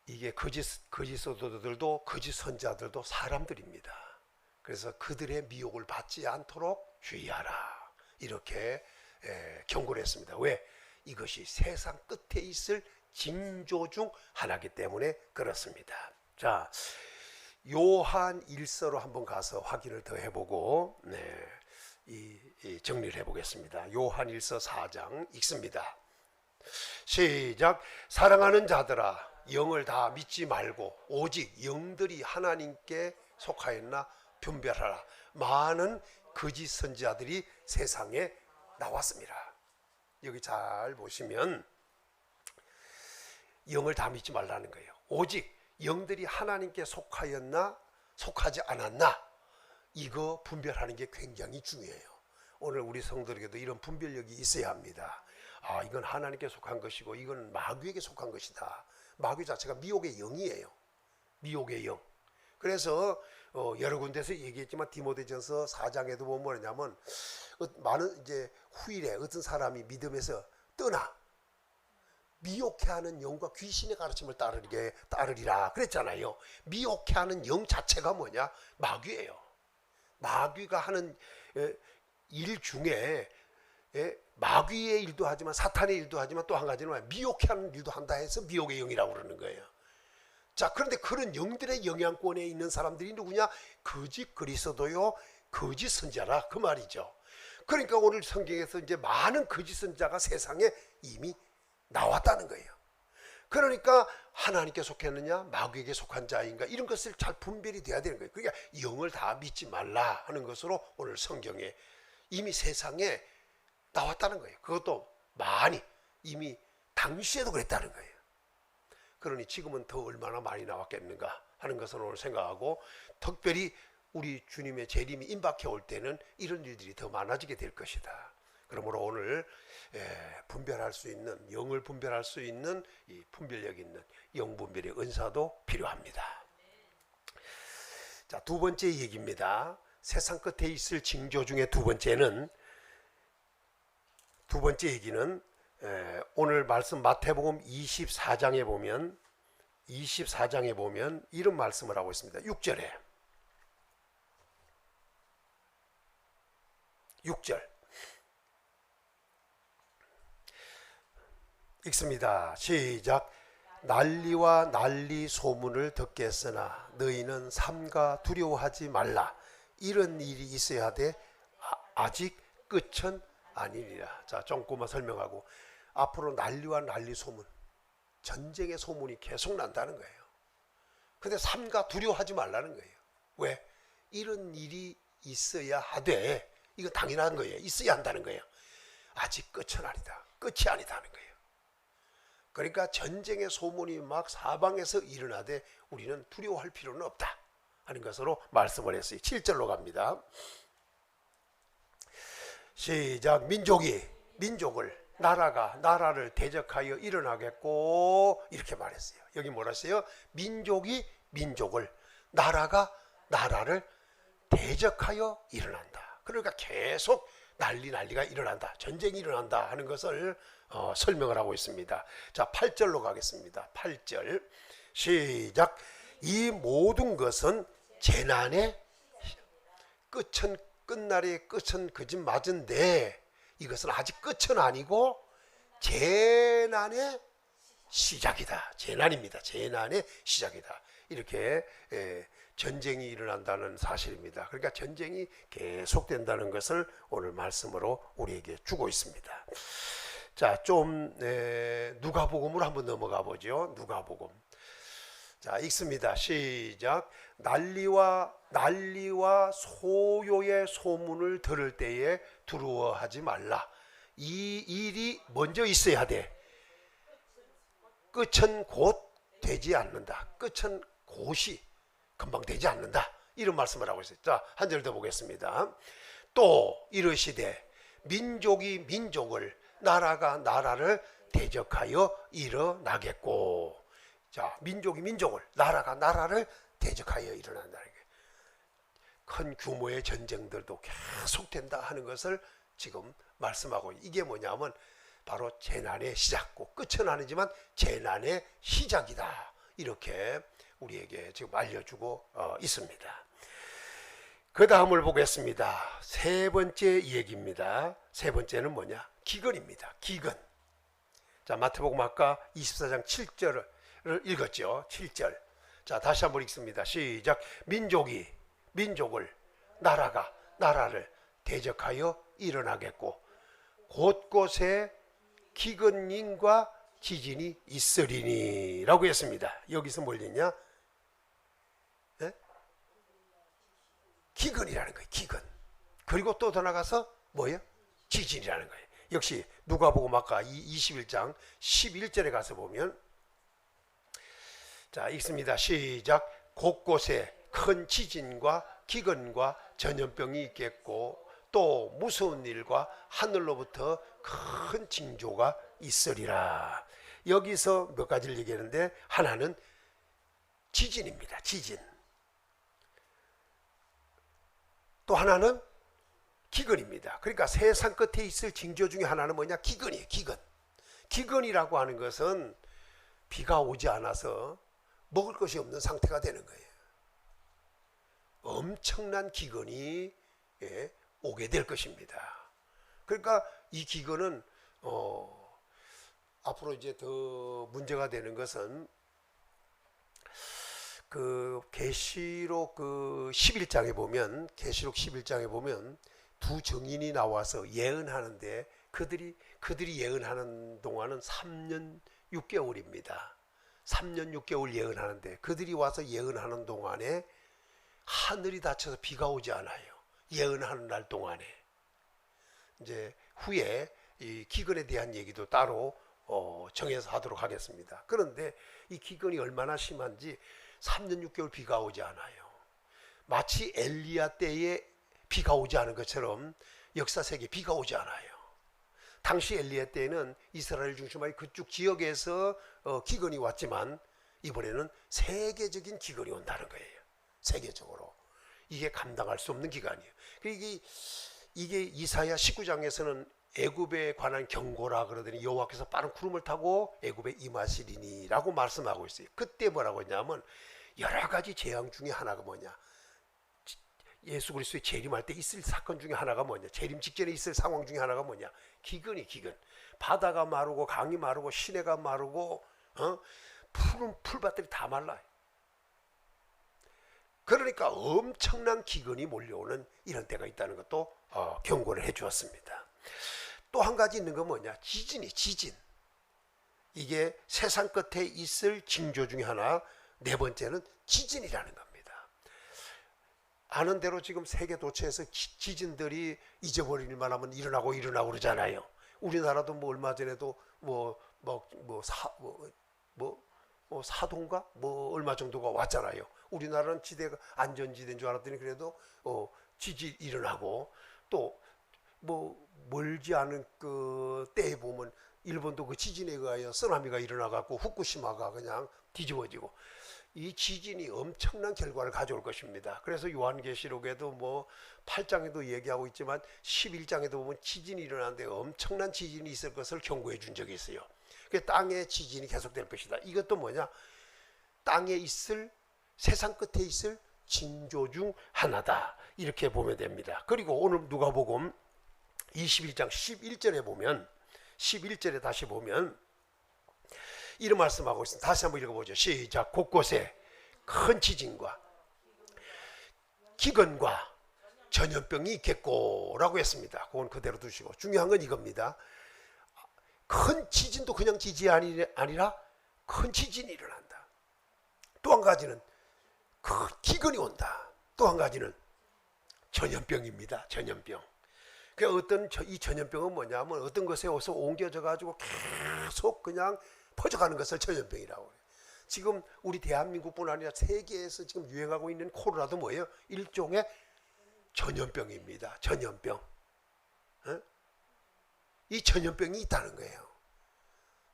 이게 거짓 서도들도 거짓 선자들도 사람들입니다. 그래서 그들의 미혹을 받지 않도록 주의하라, 이렇게 경고를 했습니다. 왜? 이것이 세상 끝에 있을 징조 중 하나이기 때문에 그렇습니다. 자, 요한 1서로 한번 가서 확인을 더 해보고 이 정리를 해보겠습니다. 요한 1서 4장 읽습니다. 시작. 사랑하는 자들아, 영을 다 믿지 말고 오직 영들이 하나님께 속하였나 분별하라. 많은 거짓 선지자들이 세상에 나왔습니다. 여기 잘 보시면 영을 다 믿지 말라는 거예요. 오직 영들이 하나님께 속하였나 속하지 않았나, 이거 분별하는 게 굉장히 중요해요. 오늘 우리 성도에게도 이런 분별력이 있어야 합니다. 아, 이건 하나님께 속한 것이고 이건 마귀에게 속한 것이다. 마귀 자체가 미혹의 영이에요. 미혹의 영. 그래서 여러 군데서 얘기했지만 디모데전서 4장에도 보면 뭐냐면 많은 이제 후일에 어떤 사람이 믿음에서 떠나 미혹해하는 영과 귀신의 가르침을 따르리라 그랬잖아요. 미혹해하는 영 자체가 뭐냐? 마귀예요. 마귀가 하는 일 중에 마귀의 일도 하지만 사탄의 일도 하지만 또 한 가지는 미혹해하는 일도 한다 해서 미혹의 영이라고 그러는 거예요. 자, 그런데 그런 영들의 영향권에 있는 사람들이 누구냐? 거짓 그리스도요, 거짓 선지자라, 그 말이죠. 그러니까 오늘 성경에서 이제 많은 거짓 선지자가 세상에 이미 나왔다는 거예요. 그러니까 하나님께 속했느냐 마귀에게 속한 자인가, 이런 것을 잘 분별이 돼야 되는 거예요. 그러니까 영을 다 믿지 말라 하는 것으로 오늘 성경에 이미 세상에 나왔다는 거예요. 그것도 많이 이미 당시에도 그랬다는 거예요. 그러니 지금은 더 얼마나 많이 나왔겠는가 하는 것을 오늘 생각하고, 특별히 우리 주님의 재림이 임박해 올 때는 이런 일들이 더 많아지게 될 것이다. 그러므로 오늘 분별할 수 있는, 영을 분별할 수 있는 이 분별력 있는 영분별의 은사도 필요합니다. 자, 두 번째 얘기입니다. 세상 끝에 있을 징조 중에 두 번째 얘기는 오늘 말씀 마태복음 24장에 보면 이런 말씀을 하고 있습니다. 6절 읽습니다. 시작. 난리와 난리 소문을 듣겠으나 너희는 삼가 두려워하지 말라. 이런 일이 있어야 돼. 아직 끝은 아니니라. 자, 조금만 설명하고, 앞으로 난리와 난리 소문, 전쟁의 소문이 계속 난다는 거예요. 근데 삼가 두려워하지 말라는 거예요. 왜? 이런 일이 있어야 하되, 이거 당연한 거예요. 있어야 한다는 거예요. 아직 끝은 아니다. 끝이 아니다는 거예요. 그러니까 전쟁의 소문이 막 사방에서 일어나되 우리는 두려워할 필요는 없다 하는 것으로 말씀을 했어요. 7절로 갑니다. 시작. 민족을, 나라가 나라를 대적하여 일어나겠고, 이렇게 말했어요. 여기 뭐라 했어요? 민족이 민족을, 나라가 나라를 대적하여 일어난다. 그러니까 계속 난리가 일어난다, 전쟁이 일어난다 하는 것을 설명을 하고 있습니다. 자, 8절로 가겠습니다. 8절 시작. 이 모든 것은 재난의 끝날의 끝은 거짓맞은데 이것은 아직 끝은 아니고 재난의 시작이다. 재난입니다. 재난의 시작이다. 이렇게 전쟁이 일어난다는 사실입니다. 그러니까 전쟁이 계속된다는 것을 오늘 말씀으로 우리에게 주고 있습니다. 자, 좀 누가복음으로 한번 넘어가 보죠. 누가복음. 자, 읽습니다. 시작. 난리와 소요의 소문을 들을 때에 두려워하지 말라. 이 일이 먼저 있어야 돼. 끝은 곧 되지 않는다. 끝은 곧이 금방 되지 않는다. 이런 말씀을 하고 있어요. 자, 한 절 더 보겠습니다. 또 이르시되 민족이 민족을, 나라가 나라를 대적하여 일어나겠고. 자, 민족이 민족을, 나라가 나라를 대적하여 일어난다는 게, 큰 규모의 전쟁들도 계속된다 하는 것을 지금 말씀하고, 이게 뭐냐면 바로 재난의 시작고, 끝은 아니지만 재난의 시작이다. 이렇게 우리에게 지금 알려주고 있습니다. 그 다음을 보겠습니다. 세 번째 얘기입니다. 세 번째는 뭐냐? 기근입니다. 기근. 자, 마태복음 아까 24장 7절을 읽었죠. 7절. 자, 다시 한번 읽습니다. 시작. 민족이 민족을, 나라가 나라를 대적하여 일어나겠고 곳곳에 기근님과 지진이 있으리니 라고 했습니다. 여기서 뭘 했냐? 기근이라는 거예요. 기근. 그리고 또 더 나가서 뭐예요? 지진이라는 거예요. 역시 누가복음 아까 21장 11절에 가서 보면, 자, 읽습니다. 시작. 곳곳에 큰 지진과 기근과 전염병이 있겠고 또 무서운 일과 하늘로부터 큰 징조가 있으리라. 여기서 몇 가지를 얘기하는데, 하나는 지진입니다. 지진. 또 하나는 기근입니다. 그러니까 세상 끝에 있을 징조 중에 하나는 뭐냐? 기근이에요. 기근. 기근이라고 하는 것은 비가 오지 않아서 먹을 것이 없는 상태가 되는 거예요. 엄청난 기근이 오게 될 것입니다. 그러니까 이 기근은 앞으로 이제 더 문제가 되는 것은, 그 계시록 그 11장에 보면, 계시록 11장에 보면 두 증인이 나와서 예언하는데, 그들이 예언하는 동안은 3년 6개월입니다. 3년 6개월 예언하는데, 그들이 와서 예언하는 동안에 하늘이 닫혀서 비가 오지 않아요. 예언하는 날 동안에. 이제 후에 이 기근에 대한 얘기도 따로 정해서 하도록 하겠습니다. 그런데 이 기근이 얼마나 심한지 3년 6개월 비가 오지 않아요. 마치 엘리야 때에 비가 오지 않은 것처럼 역사 세계에 비가 오지 않아요. 당시 엘리야 때에는 이스라엘 중심의 그쪽 지역에서 기근이 왔지만, 이번에는 세계적인 기근이 온다는 거예요. 세계적으로. 이게 감당할 수 없는 기간이에요. 이게 이사야 19장에서는 애굽에 관한 경고라 그러더니 여호와께서 빠른 구름을 타고 애굽에 임하시리니라고 말씀하고 있어요. 그때 뭐라고 했냐면, 여러 가지 재앙 중에 하나가 뭐냐? 예수 그리스도의 재림할 때 있을 사건 중에 하나가 뭐냐? 재림 직전에 있을 상황 중에 하나가 뭐냐? 기근이 기근. 바다가 마르고 강이 마르고 시내가 마르고 푸른 풀밭들이 다 말라요. 그러니까 엄청난 기근이 몰려오는 이런 때가 있다는 것도 경고를 해 주었습니다. 또 한 가지 있는 건 뭐냐? 지진. 이게 세상 끝에 있을 징조 중에 하나, 네 번째는 지진이라는 겁니다. 아는 대로 지금 세계 도처에서 지진들이 잊어버릴 만하면 일어나고 그러잖아요. 우리나라도 뭐 얼마 전에도 사동가 얼마 정도가 왔잖아요. 우리나라는 지대가 안전지대인 줄 알았더니 그래도 지진 일어나고, 또 멀지 않은 그 때에 보면 일본도 그 지진에 의하여 쓰나미가 일어나갖고 후쿠시마가 그냥 뒤집어지고, 이 지진이 엄청난 결과를 가져올 것입니다. 그래서 요한계시록에도 8장에도 얘기하고 있지만 11장에도 보면 지진이 일어나는데 엄청난 지진이 있을 것을 경고해 준 적이 있어요. 땅에 지진이 계속될 것이다. 이것도 뭐냐? 땅에 있을, 세상 끝에 있을 징조 중 하나다. 이렇게 보면 됩니다. 그리고 오늘 누가복음 21장 11절에 보면, 11절에 다시 보면 이런 말씀하고 있습니다. 다시 한번 읽어보죠. 시작. 곳곳에 큰 지진과 기근과 전염병이 있겠고라고 했습니다. 그건 그대로 두시고, 중요한 건 이겁니다. 큰 지진도 그냥 지진이 아니라 큰 지진이 일어난다. 또 한 가지는 큰 기근이 온다. 또 한 가지는 전염병입니다. 전염병. 이 전염병은 뭐냐면 어떤 것에 어서 옮겨져 가지고 계속 그냥 퍼져가는 것을 전염병이라고 해요. 지금 우리 대한민국뿐 아니라 세계에서 지금 유행하고 있는 코로나도 뭐예요? 일종의 전염병입니다. 전염병. 이 전염병이 있다는 거예요.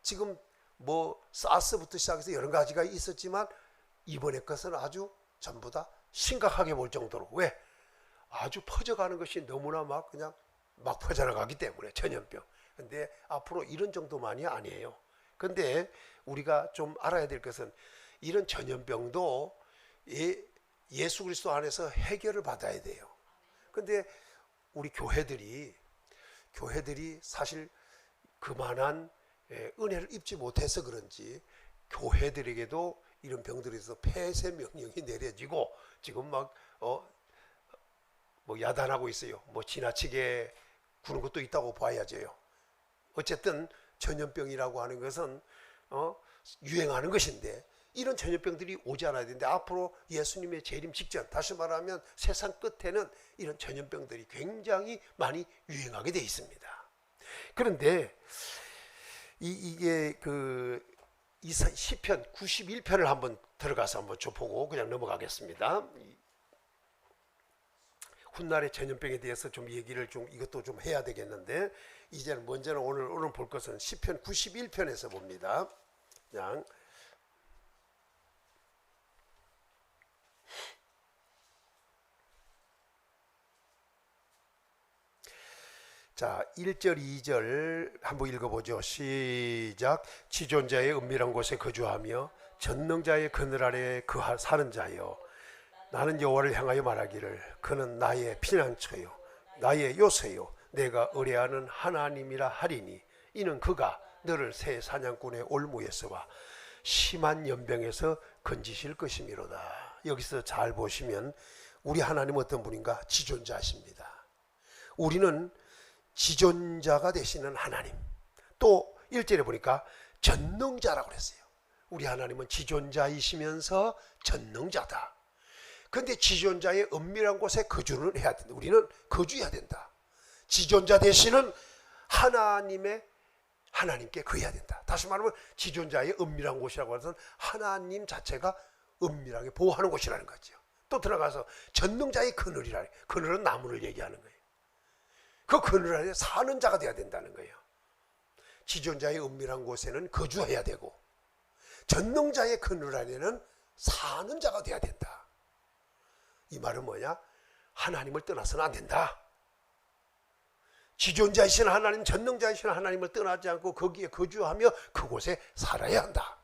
지금 뭐 사스부터 시작해서 여러 가지가 있었지만 이번에 것은 아주 전부 다 심각하게 볼 정도로, 왜? 아주 퍼져가는 것이 너무나 막 그냥 막 퍼져나가기 때문에 전염병. 근데 앞으로 이런 정도만이 아니에요. 근데 우리가 좀 알아야 될 것은 이런 전염병도 예수 그리스도 안에서 해결을 받아야 돼요. 근데 우리 교회들이 사실 그만한 은혜를 입지 못해서 그런지 교회들에게도 이런 병들에 있어서 폐쇄 명령이 내려지고 지금 막 뭐 야단하고 있어요. 뭐 지나치게 구는 것도 있다고 봐야죠. 어쨌든 전염병이라고 하는 것은 유행하는 것인데 이런 전염병들이 오지 않아야 되는데 앞으로 예수님의 재림 직전, 다시 말하면 세상 끝에는 이런 전염병들이 굉장히 많이 유행하게 돼 있습니다. 그런데 이게 이 시편 91편을 한번 들어가서 한번 좀 보고 그냥 넘어가겠습니다. 훗날의 전염병에 대해서 좀 얘기를 이것도 좀 해야 되겠는데, 이제는 먼저는 오늘 볼 것은 시편 91편에서 봅니다. 그냥 자, 1절 2절 한번 읽어보죠. 시작. 지존자의 은밀한 곳에 거주하며 전능자의 그늘 아래 사는 자여, 나는 여호와를 향하여 말하기를 그는 나의 피난처요 나의 요새요 내가 의뢰하는 하나님이라 하리니 이는 그가 너를 새 사냥꾼의 올무에서와 심한 연병에서 건지실 것이미로다. 여기서 잘 보시면 우리 하나님은 어떤 분인가? 지존자십니다. 우리는 지존자가 되시는 하나님, 또 1절에 보니까 전능자라고 그랬어요. 우리 하나님은 지존자이시면서 전능자다. 그런데 지존자의 은밀한 곳에 거주를 해야 된다. 우리는 거주해야 된다. 지존자 되시는 하나님께 거해야 된다. 다시 말하면 지존자의 은밀한 곳이라고 해서 하나님 자체가 은밀하게 보호하는 곳이라는 거죠. 또 들어가서 전능자의 그늘이라, 그늘은 나무를 얘기하는 거예요. 그 그늘 안에 사는 자가 돼야 된다는 거예요. 지존자의 은밀한 곳에는 거주해야 되고 전능자의 그늘 안에는 사는 자가 돼야 된다. 이 말은 뭐냐? 하나님을 떠나서는 안 된다. 지존자이신 하나님, 전능자이신 하나님을 떠나지 않고 거기에 거주하며 그곳에 살아야 한다.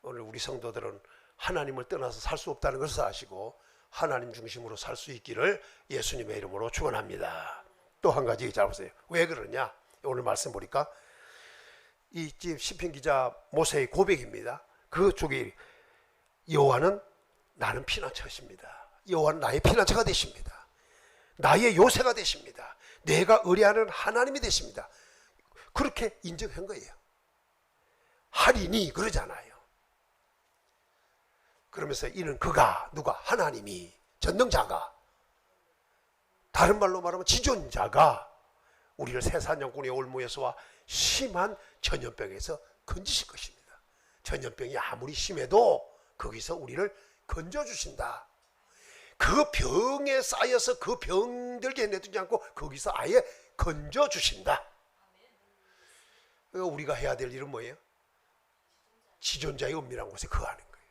오늘 우리 성도들은 하나님을 떠나서 살 수 없다는 것을 아시고 하나님 중심으로 살 수 있기를 예수님의 이름으로 축원합니다. 또 한 가지 잘 보세요. 왜 그러냐? 오늘 말씀 보니까 이 시편 기자 모세의 고백입니다. 그 쪽에 여호와는 나는 피난처십니다. 여호와는 나의 피난처가 되십니다. 나의 요새가 되십니다. 내가 의뢰하는 하나님이 되십니다. 그렇게 인정한 거예요. 하리니 그러잖아요. 그러면서 이는 그가, 누가? 하나님이, 전능자가, 다른 말로 말하면 지존자가 우리를 새 사냥꾼의 올무에서와 심한 전염병에서 건지실 것입니다. 전염병이 아무리 심해도 거기서 우리를 건져주신다. 그 병에 쌓여서 그 병들게 내두지 않고 거기서 아예 건져주신다. 그러니까 우리가 해야 될 일은 뭐예요? 지존자의 은밀한 곳에 거하는 거예요.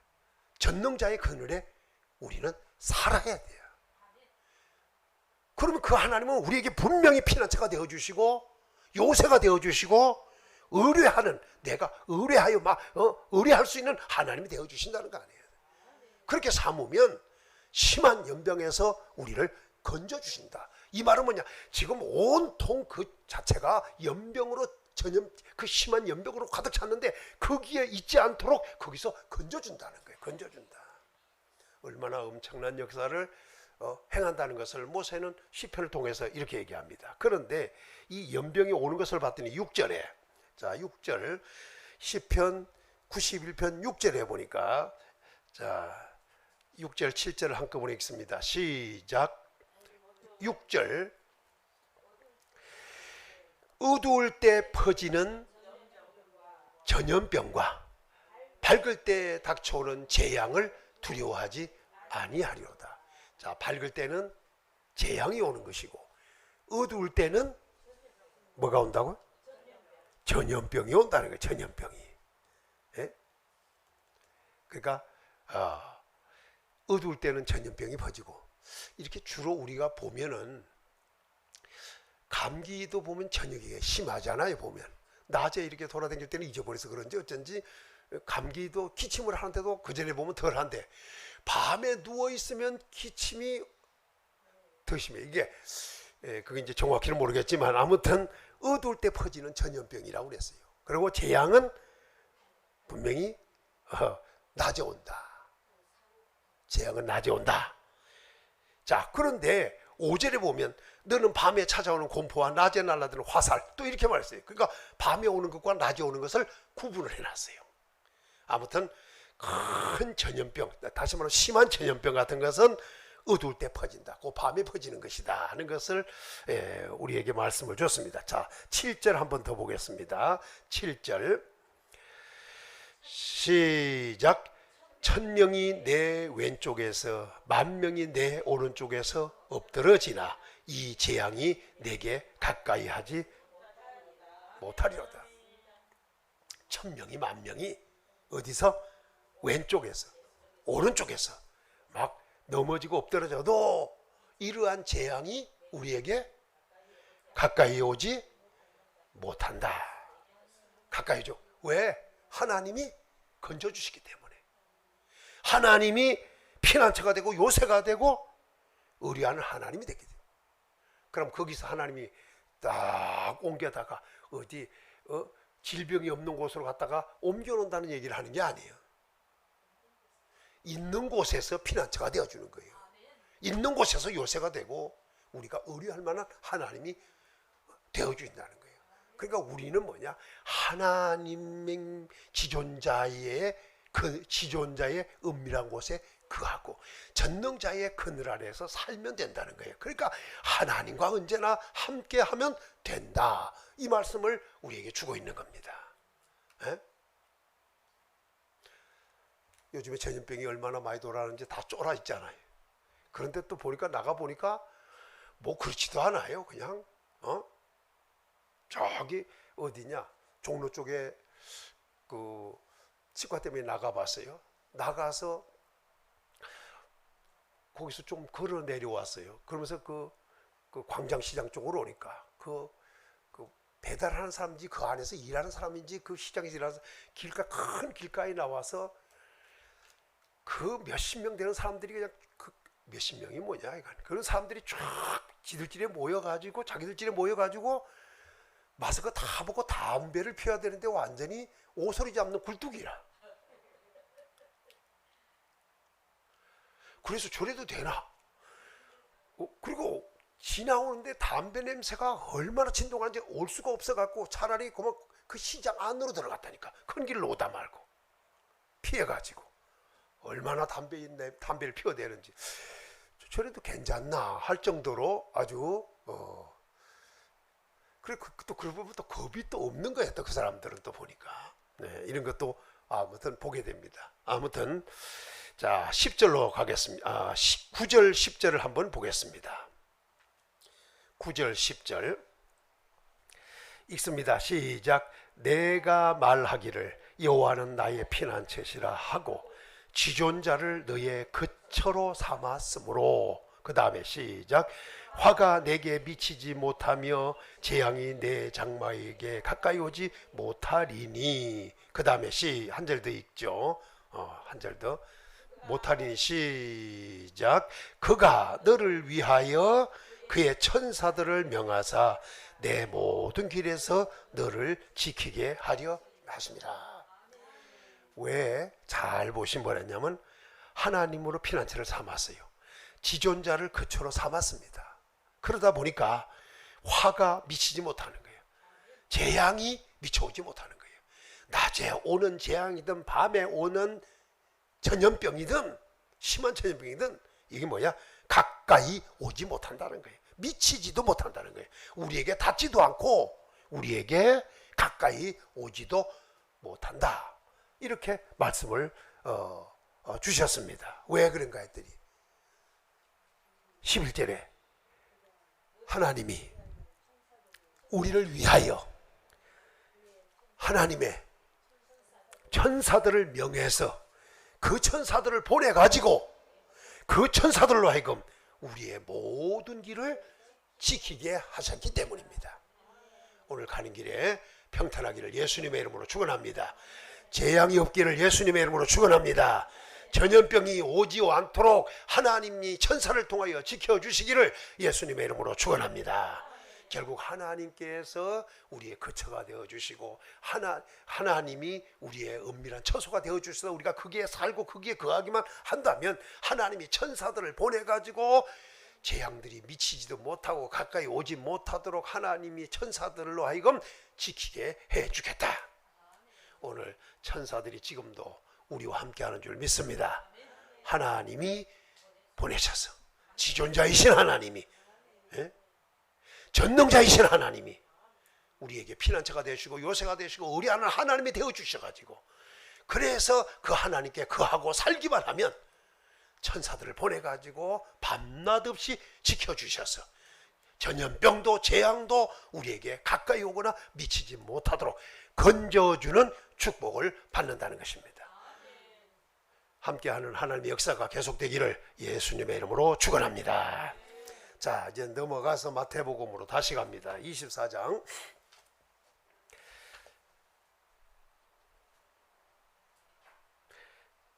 전능자의 그늘에 우리는 살아야 돼요. 그러면 그 하나님은 우리에게 분명히 피난처가 되어주시고 요새가 되어주시고 의뢰하는, 내가 의뢰하여 의뢰할 수 있는 하나님이 되어주신다는 거 아니에요. 그렇게 삼으면 심한 연병에서 우리를 건져주신다. 이 말은 뭐냐? 지금 온통 그 자체가 연병으로 그 심한 연병으로 가득 찼는데 거기에 있지 않도록 거기서 건져준다는 거예요. 건져준다. 얼마나 엄청난 역사를 행한다는 것을 모세는 시편을 통해서 이렇게 얘기합니다. 그런데 이 연병이 오는 것을 봤더니 6절에, 자 6절 시편 91편 6절에 보니까, 자 6절 7절을 한꺼번에 읽습니다. 시작. 6절, 어두울 때 퍼지는 전염병과 밝을 때 닥쳐오는 재앙을 두려워하지 아니하리로다. 자, 밝을 때는 재앙이 오는 것이고, 어두울 때는 뭐가 온다고? 전염병이 온다는 거예요. 전염병이. 예? 그러니까 어두울 때는 전염병이 퍼지고, 이렇게 주로 우리가 보면은 감기도 보면 저녁에 심하잖아요. 보면 낮에 이렇게 돌아다닐 때는 잊어버려서 그런지 어쩐지 감기도 기침을 하는데도 그 전에 보면 덜한데, 밤에 누워 있으면 기침이 더 심해. 이게 그게 이제 정확히는 모르겠지만 아무튼 어두울 때 퍼지는 전염병이라고 그랬어요. 그리고 재앙은 분명히 낮에 온다. 재앙은 낮에 온다. 자, 그런데 5절에 보면 너는 밤에 찾아오는 공포와 낮에 날아드는 화살, 또 이렇게 말했어요. 그러니까 밤에 오는 것과 낮에 오는 것을 구분을 해놨어요. 아무튼 큰 전염병, 다시 말하면 심한 전염병 같은 것은 어두울 때 퍼진다. 그 밤에 퍼지는 것이다 하는 것을 우리에게 말씀을 줬습니다. 자, 7절 한번 더 보겠습니다. 7절 시작. 1000명이 내 왼쪽에서 10,000명이 내 오른쪽에서 엎드러지나 이 재앙이 내게 가까이 하지 못하리로다. 1000명이 10,000명이 어디서? 왼쪽에서 오른쪽에서 막 넘어지고 엎드러져도 이러한 재앙이 우리에게 가까이 오지 못한다. 가까이 오죠. 왜? 하나님이 건져주시기 때문에. 하나님이 피난처가 되고 요새가 되고 의리하는 하나님이 되게 돼요. 그럼 거기서 하나님이 딱 옮겨다가 어디 질병이 없는 곳으로 갔다가 옮겨놓는다는 얘기를 하는 게 아니에요. 있는 곳에서 피난처가 되어주는 거예요. 있는 곳에서 요새가 되고 우리가 의리할 만한 하나님이 되어준다는 거예요. 그러니까 우리는 뭐냐? 하나님의 지존자의 그 지존자의 은밀한 곳에 그하고 전능자의 그늘 아래에서 살면 된다는 거예요. 그러니까 하나님과 언제나 함께하면 된다. 이 말씀을 우리에게 주고 있는 겁니다. 에? 요즘에 전염병이 얼마나 많이 돌아가는지 다 쫄아 있잖아요. 그런데 또 보니까 나가 보니까 뭐 그렇지도 않아요. 그냥 저기 어디냐 종로 쪽에 그 치과 때문에 나가봤어요. 나가서 거기서 좀 걸어 내려왔어요. 그러면서 그 광장시장 쪽으로 오니까 그 배달하는 사람인지 그 안에서 일하는 사람인지 그 시장에서 일하는 큰 길가에 나와서 그 몇십 명 되는 사람들이 그냥 그 몇십 명이 뭐냐 이건 그런 사람들이 쫙 지들끼리 모여가지고 자기들끼리 모여가지고 마스크 다 벗고 담배를 피워야 되는데 완전히 오소리 잡는 굴뚝이라. 그래서 저래도 되나? 그리고 지나오는데 담배 냄새가 얼마나 진동하는지 올 수가 없어갖고 차라리 그만 그 시장 안으로 들어갔다니까. 큰 길로 오다 말고 피해가지고 얼마나 담배를 피워대는지 저래도 괜찮나 할 정도로 아주 그래 또 그러면 또 겁이 또 없는 거야 또 그 사람들은 또 보니까 이런 것도 아무튼 보게 됩니다. 아무튼 자 10절로 가겠습니다. 9절 10절을 한번 보겠습니다. 9절 10절 읽습니다. 시작. 내가 말하기를 여호와는 나의 피난처시라 하고 지존자를 너의 거처로 삼았으므로 그 다음에 시작. 화가 내게 미치지 못하며 재앙이 내 장마에게 가까이 오지 못하리니 그 다음에 한 절 더 읽죠. 한 절 더 못하리니 시작. 그가 너를 위하여 그의 천사들을 명하사 내 모든 길에서 너를 지키게 하려 하십니다. 왜 잘 보신 뭐랬냐면 하나님으로 피난처를 삼았어요. 지존자를 거처로 삼았습니다. 그러다 보니까 화가 미치지 못하는 거예요. 재앙이 미쳐오지 못하는 거예요. 낮에 오는 재앙이든 밤에 오는 전염병이든 심한 전염병이든 이게 뭐야? 가까이 오지 못한다는 거예요. 미치지도 못한다는 거예요. 우리에게 닿지도 않고 우리에게 가까이 오지도 못한다. 이렇게 말씀을 주셨습니다. 왜 그런가 했더니 11절에 하나님이 우리를 위하여 하나님의 천사들을 명해서 그 천사들을 보내가지고 그 천사들로 하여금 우리의 모든 길을 지키게 하셨기 때문입니다. 오늘 가는 길에 평탄하기를 예수님의 이름으로 축원합니다. 재앙이 없기를 예수님의 이름으로 축원합니다. 전염병이 오지 않도록 하나님이 천사를 통하여 지켜주시기를 예수님의 이름으로 축원합니다. 결국 하나님께서 우리의 거처가 되어주시고 하나님이 우리의 은밀한 처소가 되어주셔서 우리가 거기에 살고 거기에 거하기만 한다면 하나님이 천사들을 보내가지고 재앙들이 미치지도 못하고 가까이 오지 못하도록 하나님이 천사들로 하여금 지키게 해주겠다. 오늘 천사들이 지금도 우리와 함께하는 줄 믿습니다. 하나님이 보내셔서 지존자이신 하나님이 전능자이신 하나님이 우리에게 피난처가 되시고 요새가 되시고 의뢰하는 하나님이 되어주셔가지고 그래서 그 하나님께 거하고 살기만 하면 천사들을 보내가지고 밤낮 없이 지켜주셔서 전염병도 재앙도 우리에게 가까이 오거나 미치지 못하도록 건져주는 축복을 받는다는 것입니다. 함께하는 하나님의 역사가 계속되기를 예수님의 이름으로 축원합니다. 자, 이제 넘어가서 마태복음으로 다시 갑니다. 24장.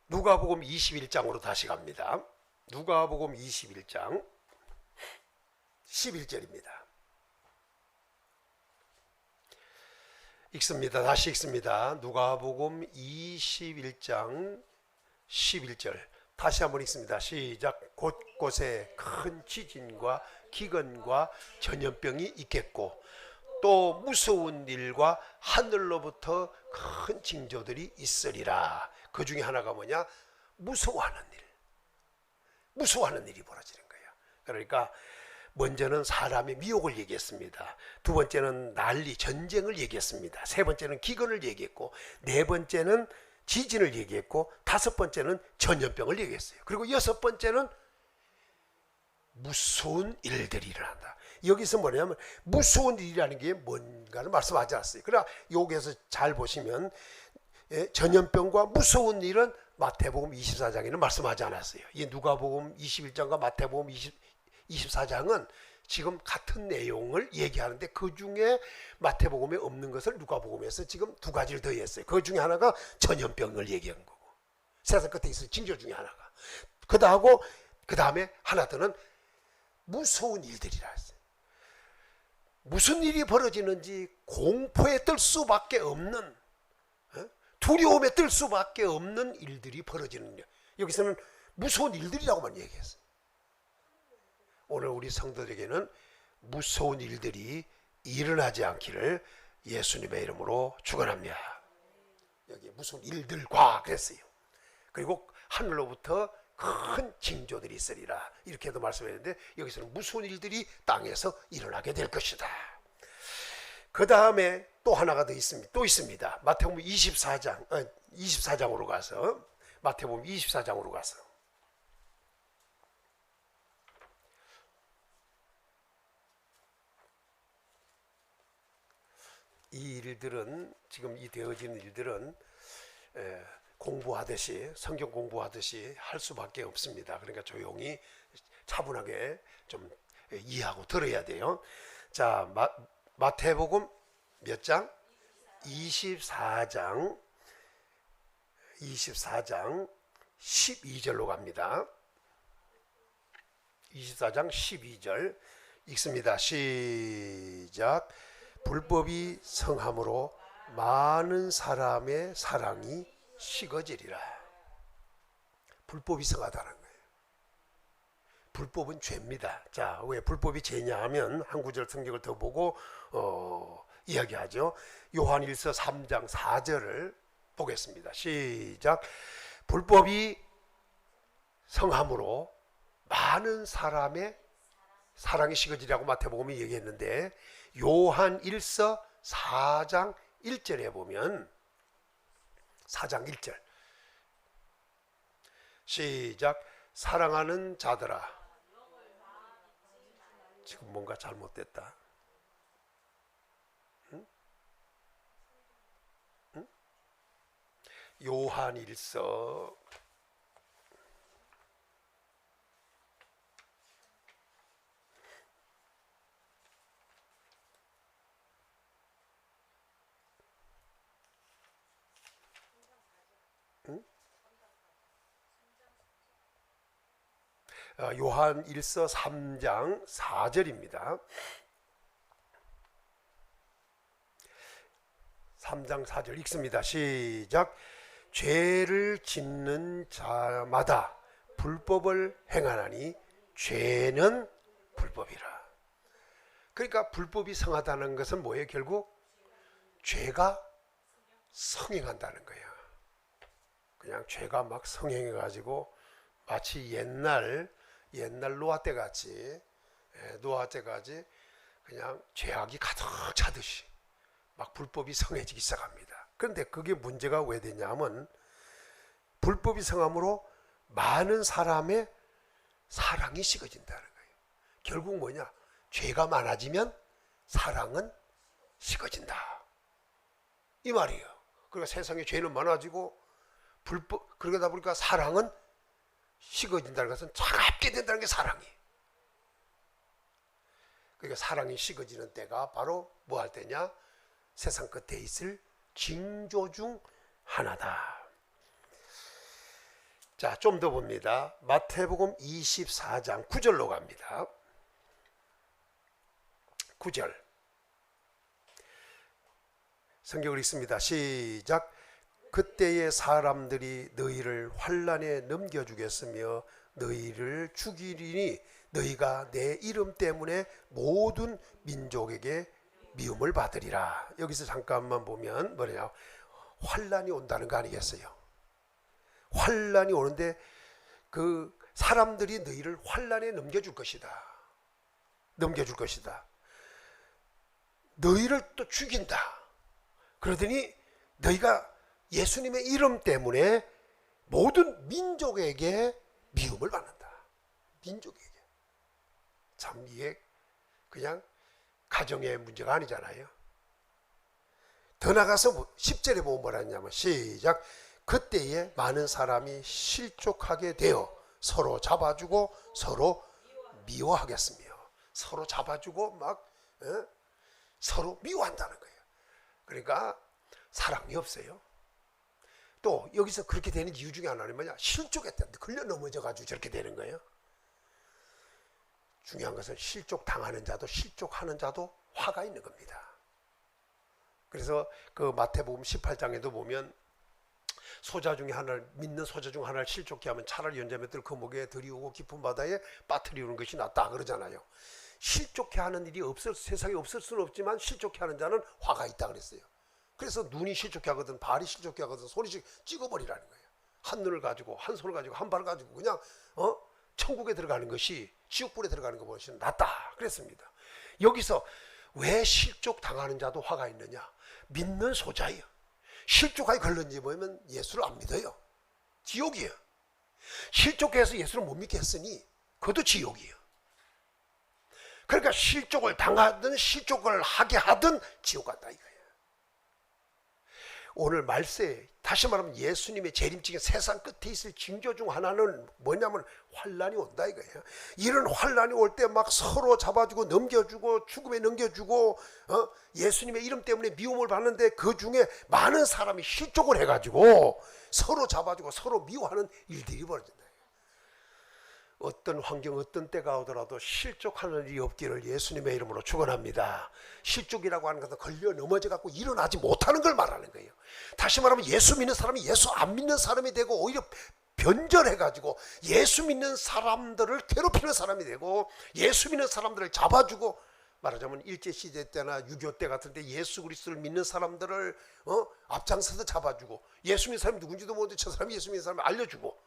누가복음 21장으로 다시 갑니다. 누가복음 21장 11절입니다. 읽습니다. 다시 읽습니다. 누가복음 21장 11절 다시 한번 읽습니다. 시작. 곳곳에 큰 지진과 기근과 전염병이 있겠고 또 무서운 일과 하늘로부터 큰 징조들이 있으리라. 그 중에 하나가 뭐냐? 무서워하는 일. 무서워하는 일이 벌어지는 거예요. 그러니까 먼저는 사람의 미혹을 얘기했습니다. 두 번째는 난리, 전쟁을 얘기했습니다. 세 번째는 기근을 얘기했고 네 번째는 지진을 얘기했고 다섯 번째는 전염병을 얘기했어요. 그리고 여섯 번째는 무서운 일들이 일어난다. 여기서 뭐냐면 무서운 일이라는 게 뭔가를 말씀하지 않았어요. 그러나 여기에서 잘 보시면 전염병과 무서운 일은 마태복음 24장에는 말씀하지 않았어요. 이 누가복음 21장과 마태복음 24장은 지금 같은 내용을 얘기하는데 그 중에 마태복음에 없는 것을 누가복음에서 지금 두 가지를 더했어요. 그 중에 하나가 전염병을 얘기한 거고 세상 끝에 있을 징조 중에 하나가 그 다음에 하나 더는 무서운 일들이라 했어요. 무슨 일이 벌어지는지 공포에 뜰 수밖에 없는 두려움에 뜰 수밖에 없는 일들이 벌어지는 일. 여기서는 무서운 일들이라고만 얘기했어요. 오늘 우리 성도들에게는 무서운 일들이 일어나지 않기를 예수님의 이름으로 축원합니다. 여기 무서운 일들과 그랬어요. 그리고 하늘로부터 큰 징조들이 있으리라 이렇게도 말씀했는데 여기서는 무서운 일들이 땅에서 일어나게 될 것이다. 그 다음에 또 하나가 더 있습니다. 또 있습니다. 마태복음 24장으로 가서 마태복음 24장으로 가서 이 일들은 지금 이 되어지는 일들은 공부하듯이 성경 공부하듯이 할 수밖에 없습니다. 그러니까 조용히 차분하게 좀 이해하고 들어야 돼요. 자, 마태복음 몇 장? 24장 12절로 갑니다. 24장 12절 읽습니다. 시작. 불법이 성함으로 많은 사람의 사랑이 식어지리라. 불법이 성하다는 거예요. 불법은 죄입니다. 자, 왜 불법이 죄냐 하면 한 구절 성경을 더 보고 이야기하죠. 요한일서 3장 4절을 보겠습니다. 시작. 불법이 성함으로 많은 사람의 사랑이 식어지라고 마태복음이 얘기했는데, 요한일서 4장 1절에 보면 4장 1절 시작. 사랑하는 자들아. 지금 뭔가 잘못됐다. 응? 응? 요한일서 요한일서 3장 4절입니다. 3장 4절 읽습니다. 시작. 죄를 짓는 자마다 불법을 행하나니 죄는 불법이라. 그러니까 불법이 성하다는 것은 뭐예요? 결국 죄가 성행한다는 거예요. 그냥 죄가 막 성행해가지고 마치 옛날 노아 때 같이 그냥 죄악이 가득 차듯이 막 불법이 성해지기 시작합니다. 그런데 그게 문제가 왜 되냐면, 불법이 성함으로 많은 사람의 사랑이 식어진다는 거예요. 결국 뭐냐? 죄가 많아지면 사랑은 식어진다, 이 말이에요. 그러니까 세상에 죄는 많아지고 그러다 보니까 사랑은 식어진다는 것은 차갑게 된다는 게 사랑이. 그러니까 사랑이 식어지는 때가 바로 뭐 할 때냐? 세상 끝에 있을 징조 중 하나다. 자, 좀 더 봅니다. 마태복음 24장 9절로 갑니다. 9절 성경을 읽습니다. 시작. 그때의 사람들이 너희를 환난에 넘겨주겠으며 너희를 죽이리니 너희가 내 이름 때문에 모든 민족에게 미움을 받으리라. 여기서 잠깐만 보면 뭐냐? 환난이 온다는 거 아니겠어요? 환난이 오는데 그 사람들이 너희를 환난에 넘겨줄 것이다. 넘겨줄 것이다. 너희를 또 죽인다. 그러더니 너희가 예수님의 이름 때문에 모든 민족에게 미움을 받는다. 민족에게. 참 이게 그냥 가정의 문제가 아니잖아요. 더 나가서 10절에 보면 뭐라 했냐면 시작. 그때에 많은 사람이 실족하게 되어 서로 잡아주고 서로 미워하겠으며. 서로 잡아주고 막 서로 미워한다는 거예요. 그러니까 사랑이 없어요. 또 여기서 그렇게 되는 이유 중에 하나는 뭐냐? 실족했다. 걸려 넘어져가지고 저렇게 되는 거예요. 중요한 것은 실족 당하는 자도 실족하는 자도 화가 있는 겁니다. 그래서 그 마태복음 18장에도 보면 소자 중에 하나를, 믿는 소자 중 하나를 실족케 하면 차라리 연자맷들 그 목에 들이오고 깊은 바다에 빠뜨리는 것이 낫다 그러잖아요. 실족케 하는 일이 세상에 없을 수는 없지만 실족케 하는 자는 화가 있다 그랬어요. 그래서 눈이 실족케 하거든, 발이 실족케 하거든 손이 찍어버리라는 거예요. 한 눈을 가지고 한 손을 가지고 한 발을 가지고 그냥 천국에 들어가는 것이 지옥불에 들어가는 것보다 낫다 그랬습니다. 여기서 왜 실족 당하는 자도 화가 있느냐? 믿는 소자예요. 실족하게 걸렸는지 보면 예수를 안 믿어요. 지옥이에요. 실족해서 예수를 못 믿게 했으니 그것도 지옥이에요. 그러니까 실족을 당하든 실족을 하게 하든 지옥 간다 이거예요. 오늘 말세, 다시 말하면 예수님의 재림증인 세상 끝에 있을 징조 중 하나는 뭐냐면 환난이 온다 이거예요. 이런 환난이 올 때 막 서로 잡아주고 넘겨주고 죽음에 넘겨주고 예수님의 이름 때문에 미움을 받는데 그 중에 많은 사람이 실족을 해가지고 서로 잡아주고 서로 미워하는 일들이 벌어진다. 어떤 환경 어떤 때가 오더라도 실족하는 일이 없기를 예수님의 이름으로 축원합니다. 실족이라고 하는 것은 걸려 넘어져 갖고 일어나지 못하는 걸 말하는 거예요. 다시 말하면 예수 믿는 사람이 예수 안 믿는 사람이 되고 오히려 변절해가지고 예수 믿는 사람들을 괴롭히는 사람이 되고 예수 믿는 사람들을 잡아주고, 말하자면 일제시대 때나 6.25 때 같은 때 예수 그리스도를 믿는 사람들을 앞장서서 잡아주고, 예수 믿는 사람이 누군지도 모르는데 저 사람이 예수 믿는 사람을 알려주고,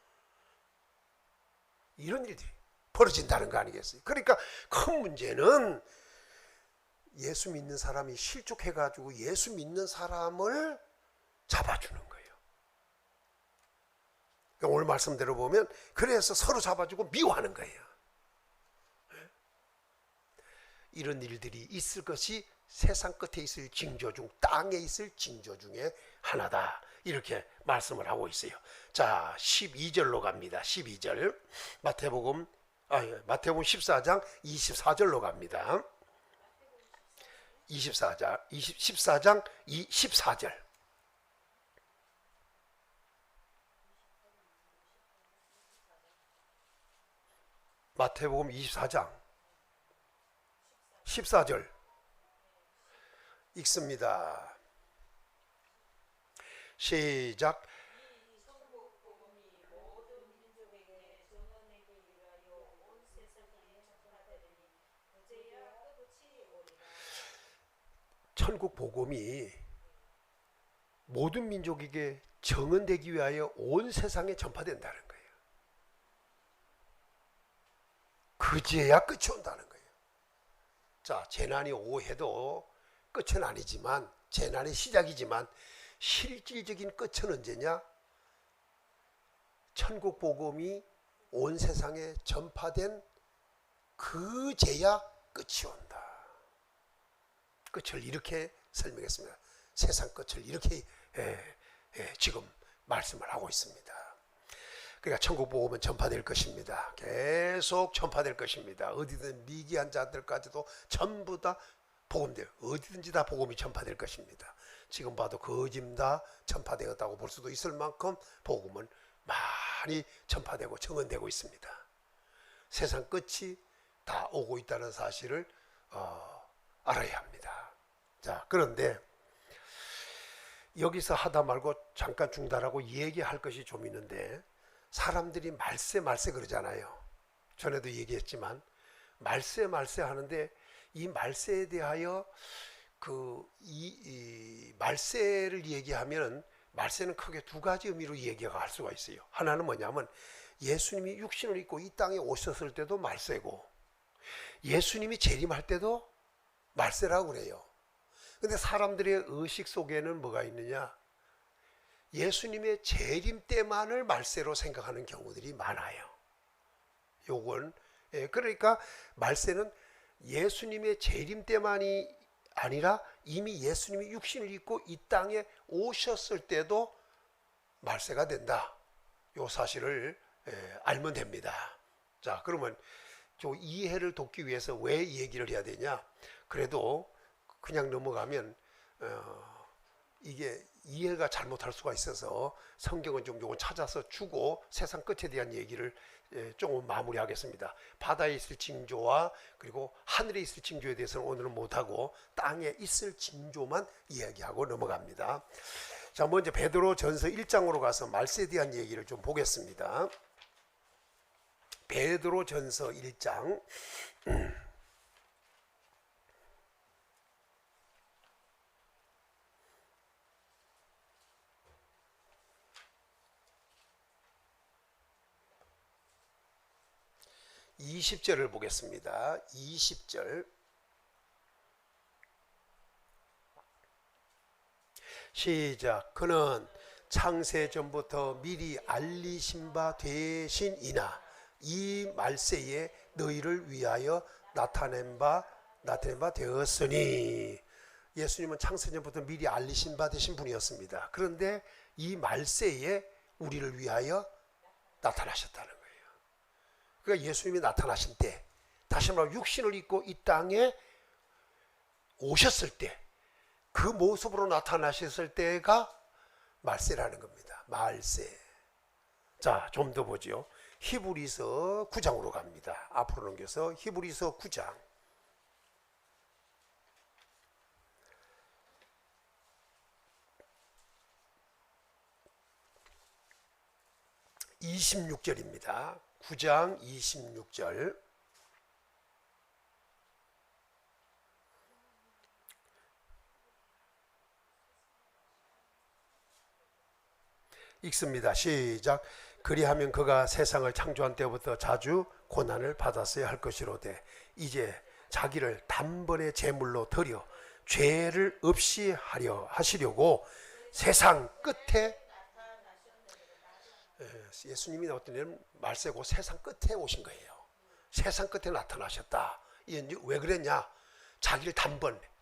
이런 일들이 벌어진다는 거 아니겠어요? 그러니까 큰 문제는 예수 믿는 사람이 실족해가지고 예수 믿는 사람을 잡아주는 거예요. 오늘 말씀대로 보면 그래서 서로 잡아주고 미워하는 거예요. 이런 일들이 있을 것이 세상 끝에 있을 징조 중, 땅에 있을 징조 중에 하나다, 이렇게 말씀을 하고 있어요. 자, 12절로 갑니다. 12절 마태복음 14장 24절로 갑니다. 14장 24절. 마태복음 24장 14절 읽습니다. 시작. 천국 복음이 모든 민족에게 정언되기 위하여 온 세상에 전파된다는 거예요. 그제야 끝이 온다는 거예요. 자, 재난이 오해도 끝은 아니지만, 재난의 시작이지만 실질적인 끝은 언제냐? 천국 복음이 온 세상에 전파된 그제야 끝이 온다. 끝을 이렇게 설명했습니다. 세상 끝을 이렇게 지금 말씀을 하고 있습니다. 그러니까 천국 복음은 전파될 것입니다. 계속 전파될 것입니다. 어디든 미개한 자들까지도 전부 다 복음돼요. 어디든지 다 복음이 전파될 것입니다. 지금 봐도 거짐 다 전파되었다고 볼 수도 있을 만큼 복음은 많이 전파되고 정언되고 있습니다. 세상 끝이 다 오고 있다는 사실을 알아야 합니다. 자, 그런데 여기서 하다 말고 잠깐 중단하고 얘기할 것이 좀 있는데, 사람들이 말세 그러잖아요. 전에도 얘기했지만 말세 하는데, 이 말세에 대하여 이 말세를 얘기하면, 말세는 크게 두 가지 의미로 얘기할 수가 있어요. 하나는 뭐냐면 예수님이 육신을 입고 이 땅에 오셨을 때도 말세고, 예수님이 재림할 때도 말세라고 그래요. 근데 사람들의 의식 속에는 뭐가 있느냐? 예수님의 재림 때만을 말세로 생각하는 경우들이 많아요. 요건 그러니까 말세는 예수님의 재림 때만이 아니라 이미 예수님이 육신을 입고 이 땅에 오셨을 때도 말세가 된다. 요 사실을 알면 됩니다. 자, 그러면 저 이해를 돕기 위해서 왜 얘기를 해야 되냐? 그래도 그냥 넘어가면 이게 이해가 잘못할 수가 있어서 성경은 좀 요거 찾아서 주고 세상 끝에 대한 얘기를 조금 마무리하겠습니다. 바다에 있을 징조와 그리고 하늘에 있을 징조에 대해서는 오늘은 못하고 땅에 있을 징조만 이야기하고 넘어갑니다. 자, 먼저 베드로 전서 1장으로 가서 말세에 대한 얘기를 좀 보겠습니다. 베드로 전서 1장 20절을 보겠습니다. 20절 시작. 그는 창세 전부터 미리 알리신 바 되신이나 이 말세에 너희를 위하여 나타낸 바 되었으니, 예수님은 창세 전부터 미리 알리신 바 되신 분이었습니다. 그런데 이 말세에 우리를 위하여 나타나셨다는 거예요. 그러니까 예수님이 나타나신 때, 다시 말하면 육신을 입고 이 땅에 오셨을 때, 그 모습으로 나타나셨을 때가 말세라는 겁니다. 말세. 자, 좀 더 보죠. 히브리서 9장으로 갑니다. 앞으로 넘겨서 히브리서 9장 26절입니다. 9장 26절. 읽습니다. 시작. 그리하면 그가 세상을 창조한 때부터 자주 고난을 받았어야 할 것이로되 이제 자기를 단번에 제물로 드려 죄를 없이 하시려고 세상 끝에, 예수님이 어떤 일은 말세고 세상 끝에 오신 거예요. 세상 끝에 나타나셨다. 왜 그랬냐? 자기를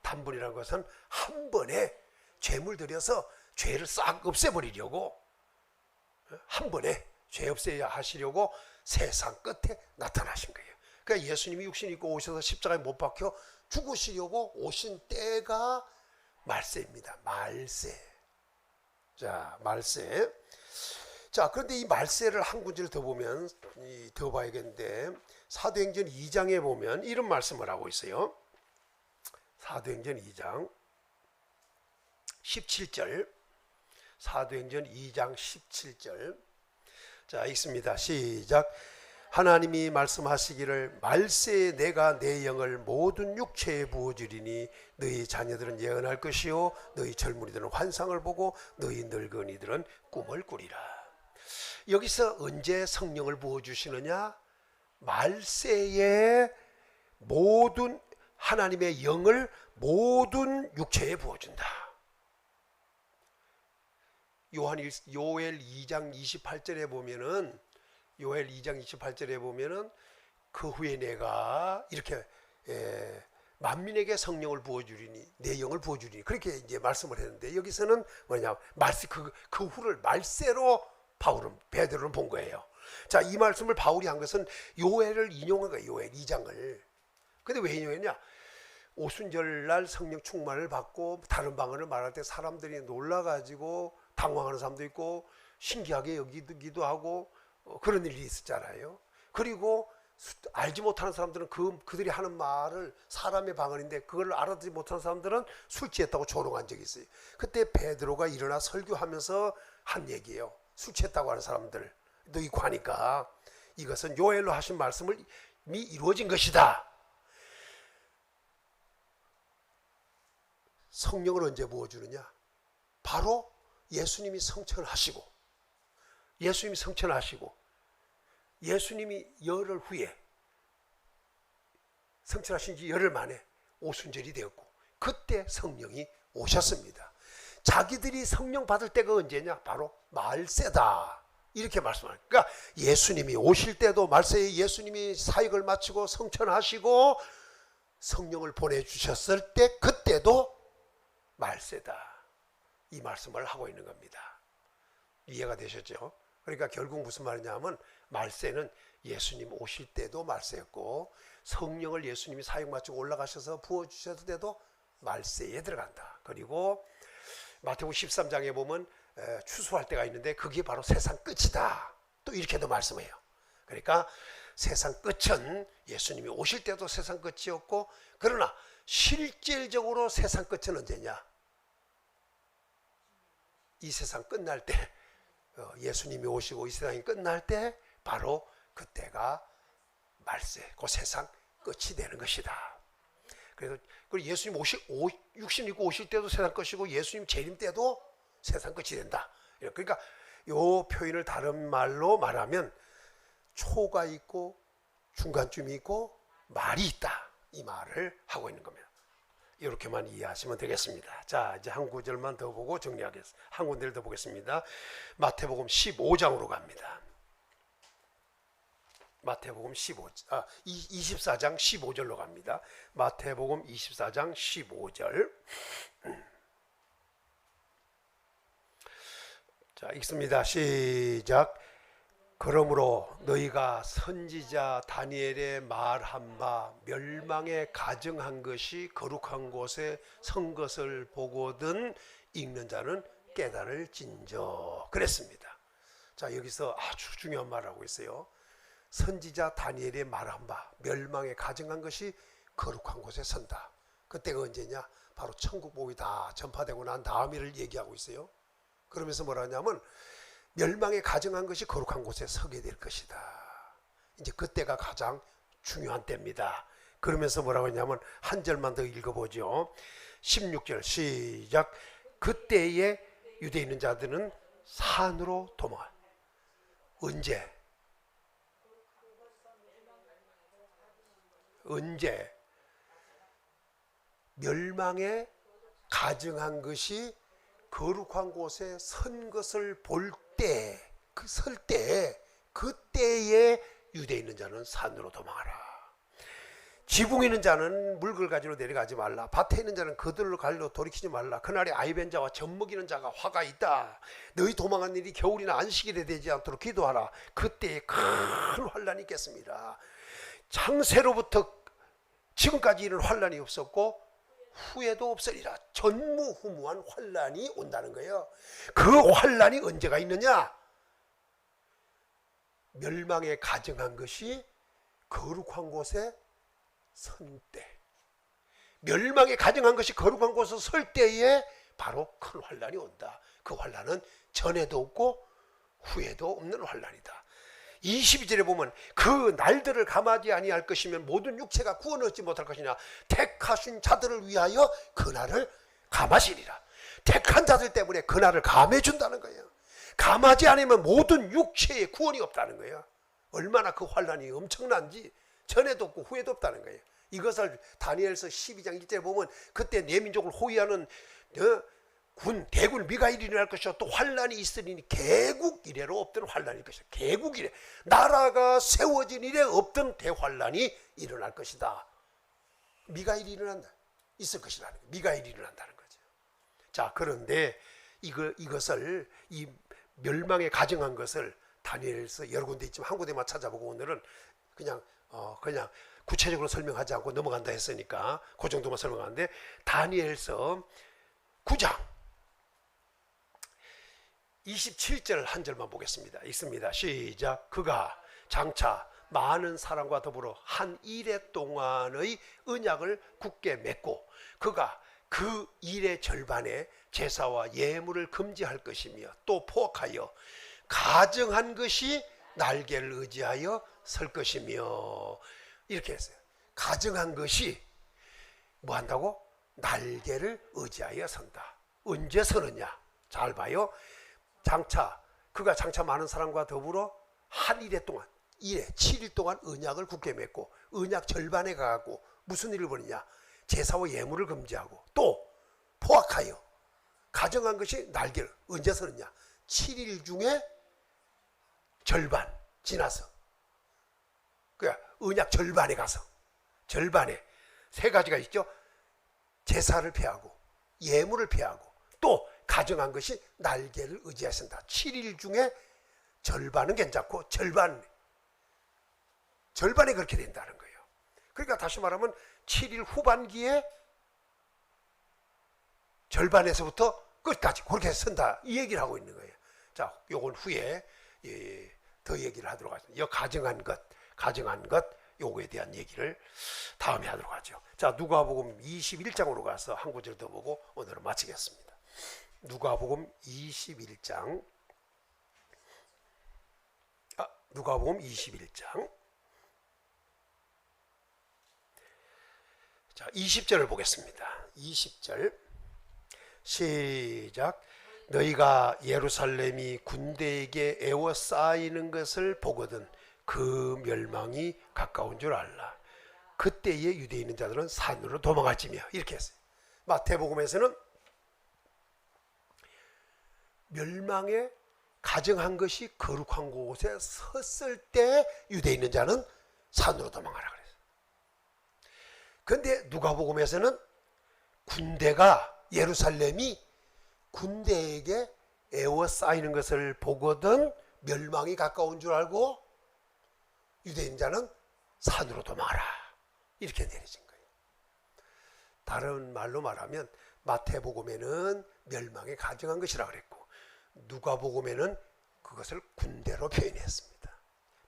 단번이라는 것은 한 번에 죄물 들여서 죄를 싹 없애버리려고, 한 번에 죄 없애야 하시려고 세상 끝에 나타나신 거예요. 그러니까 예수님이 육신 입고 오셔서 십자가에 못 박혀 죽으시려고 오신 때가 말세입니다. 말세. 자, 말세. 자, 그런데 이 말세를 한 군지를 더 보면, 더 봐야겠는데, 사도행전 2장에 보면 이런 말씀을 하고 있어요. 사도행전 2장 17절. 사도행전 2장 17절. 자, 읽습니다. 시작. 하나님이 말씀하시기를 말세에 내가 내 영을 모든 육체에 부어주리니 너희 자녀들은 예언할 것이요 너희 젊은이들은 환상을 보고 너희 늙은이들은 꿈을 꾸리라. 여기서 언제 성령을 부어주시느냐? 말세에 모든 하나님의 영을 모든 육체에 부어준다. 요엘 2장 28절에 보면은, 요엘 2장 28절에 보면은 그 후에 내가 이렇게 만민에게 성령을 부어주리니 내 영을 부어주리니 그렇게 이제 말씀을 했는데, 여기서는 뭐냐, 말세, 그 후를 말세로 베드로는 본 거예요. 자, 이 말씀을 바울이 한 것은 요엘을 인용한 거예요. 요엘 2장을. 근데 왜 인용했냐? 오순절날 성령 충만을 받고 다른 방언을 말할 때 사람들이 놀라가지고 당황하는 사람도 있고 신기하게 여기기도 하고 그런 일이 있었잖아요. 그리고 알지 못하는 사람들은 그들이 하는 말을, 사람의 방언인데 그걸 알아듣지 못하는 사람들은 술 취했다고 조롱한 적이 있어요. 그때 베드로가 일어나 설교하면서 한 얘기예요. 술 취했다고 하는 사람들 너 이거 하니까 이것은 요엘로 하신 말씀이 이루어진 것이다. 성령을 언제 부어주느냐? 바로 예수님이 성천하시고, 예수님이 열흘 후에, 성천하신 지 열흘 만에 오순절이 되었고, 그때 성령이 오셨습니다. 자기들이 성령 받을 때가 언제냐? 바로 말세다. 이렇게 말씀하는 거예요. 그러니까 예수님이 오실 때도 말세에 예수님이 사역을 마치고 성천하시고 성령을 보내주셨을 때 그때도 말세다. 이 말씀을 하고 있는 겁니다. 이해가 되셨죠? 그러니까 결국 무슨 말이냐면 말세는 예수님 오실 때도 말세였고 성령을 예수님이 사역 마치고 올라가셔서 부어주셨을 때도 말세에 들어간다. 그리고 마태복음 13장에 보면 추수할 때가 있는데 그게 바로 세상 끝이다. 또 이렇게도 말씀해요. 그러니까 세상 끝은 예수님이 오실 때도 세상 끝이었고, 그러나 실질적으로 세상 끝은 언제냐? 이 세상 끝날 때, 예수님이 오시고 이 세상이 끝날 때 바로 그때가 말세, 그 세상 끝이 되는 것이다. 그래서 예수님 육신 입고 오실 때도 세상 끝이고 예수님 재림 때도 세상 끝이 된다. 그러니까 이 표현을 다른 말로 말하면 초가 있고 중간쯤이 있고 말이 있다. 이 말을 하고 있는 겁니다. 이렇게만 이해하시면 되겠습니다. 자, 이제 한 구절만 더 보고 정리하겠습니다. 한 군데를 더 보겠습니다. 마태복음 15장으로 갑니다. 마태복음 24장 15절로 갑니다. 마태복음 24장 15절. 자, 읽습니다. 시작. 그러므로 너희가 선지자 다니엘의 말한 바 멸망에 가증한 것이 거룩한 곳에 선 것을 보거든 읽는 자는 깨달을진저. 그랬습니다. 자, 여기서 아주 중요한 말을 하고 있어요. 선지자 다니엘의 말한 바 멸망에 가증한 것이 거룩한 곳에 선다. 그때가 언제냐? 바로 천국복이 다 전파되고 난 다음을 얘기하고 있어요. 그러면서 뭐라 하냐면 멸망에 가증한 것이 거룩한 곳에 서게 될 것이다. 이제 그때가 가장 중요한 때입니다. 그러면서 뭐라고 했냐면 한 절만 더 읽어보죠. 16절 시작. 그때에 유대에 있는 자들은 산으로 도망할. 언제 멸망에 가증한 것이 거룩한 곳에 선 것을 볼 때, 설 때, 그때에 유대에 있는 자는 산으로 도망하라. 지붕에 있는 자는 물걸 가지러 내려가지 말라. 밭에 있는 자는 그들로 가리러 돌이키지 말라. 그날에 아이벤 자와 젖먹이는 자가 화가 있다. 너희 도망한 일이 겨울이나 안식일에 되지 않도록 기도하라. 그때에 큰 환란이 있겠습니다. 창세로부터 지금까지 이런 환란이 없었고 후에도 없으리라. 전무후무한 환란이 온다는 거예요. 그 환란이 언제가 있느냐? 멸망에 가증한 것이 거룩한 곳에 선 때, 멸망에 가증한 것이 거룩한 곳에 설 때에 바로 큰 환란이 온다. 그 환란은 전에도 없고 후에도 없는 환란이다. 22절에 보면 그 날들을 감하지 아니할 것이면 모든 육체가 구원 얻지 못할 것이냐. 택하신 자들을 위하여 그날을 감하시리라. 택한 자들 때문에 그날을 감해 준다는 거예요. 감하지 않으면 모든 육체에 구원이 없다는 거예요. 얼마나 그 환란이 엄청난지 전에도 없고 후에도 없다는 거예요. 이것을 다니엘서 12장 1절에 보면 그때 내 민족을 호위하는 대군 미가일이 일어날 것이요 또 환란이 있으리니 개국 이래로 없던 환란일 것이다. 개국 이래, 나라가 세워진 이래 없던 대환란이 일어날 것이다. 미가일이 일어난다. 있을 것이라는 거예요. 미가일이 일어난다는 거죠. 자, 그런데 이것을 이 멸망에 가증한 것을 다니엘서 여러 군데 있지만 한 군데만 찾아보고 오늘은 그냥 구체적으로 설명하지 않고 넘어간다 했으니까 그 정도만 설명하는데, 다니엘서 9장 27절 한 절만 보겠습니다. 읽습니다. 시작. 그가 장차 많은 사람과 더불어 한 일해 동안의 언약을 굳게 맺고 그가 그 일의 절반에 제사와 예물을 금지할 것이며 또 포악하여 가증한 것이 날개를 의지하여 설 것이며, 이렇게 했어요. 가증한 것이 뭐 한다고? 날개를 의지하여 선다. 언제 서느냐? 잘 봐요. 그가 장차 많은 사람과 더불어 한 일해 동안 7일 동안 언약을 굳게 맺고 언약 절반에 가고 무슨 일을 벌이냐? 제사와 예물을 금지하고 또 포악하여 가증한 것이 날개를 언제 서느냐? 7일 중에 절반 지나서, 그러니까 언약 절반에 가서, 절반에 세 가지가 있죠. 제사를 피하고 예물을 피하고 또 가증한 것이 날개를 의지하신다. 7일 중에 절반은 괜찮고 절반에 그렇게 된다는 거예요. 그러니까 다시 말하면 7일 후반기에 절반에서부터 끝까지 그렇게 선다, 이 얘기를 하고 있는 거예요. 자, 요건 후에 더 얘기를 하도록 하겠습니다. 가증한 것 요거에 대한 얘기를 다음에 하도록 하죠. 자, 누가복음 21장으로 가서 한 구절 더 보고 오늘은 마치겠습니다. 누가복음 21장. 누가복음 21장. 자, 20절을 보겠습니다. 20절. 시작. 너희가 예루살렘이 군대에게 에워싸이는 것을 보거든 그 멸망이 가까운 줄 알라. 그때에 유대에 있는 자들은 산으로 도망할지며, 이렇게 했어요. 마태복음에서는 멸망에 가증한 것이 거룩한 곳에 섰을 때 유대에 있는 자는 산으로 도망하라 그랬어요. 그런데 누가복음에서는 예루살렘이 군대에게 에워싸이는 것을 보거든 멸망이 가까운 줄 알고 유대인 자는 산으로 도망하라, 이렇게 내려진 거예요. 다른 말로 말하면 마태복음에는 멸망에 가증한 것이라 그랬고 누가복음에는 그것을 군대로 표현했습니다.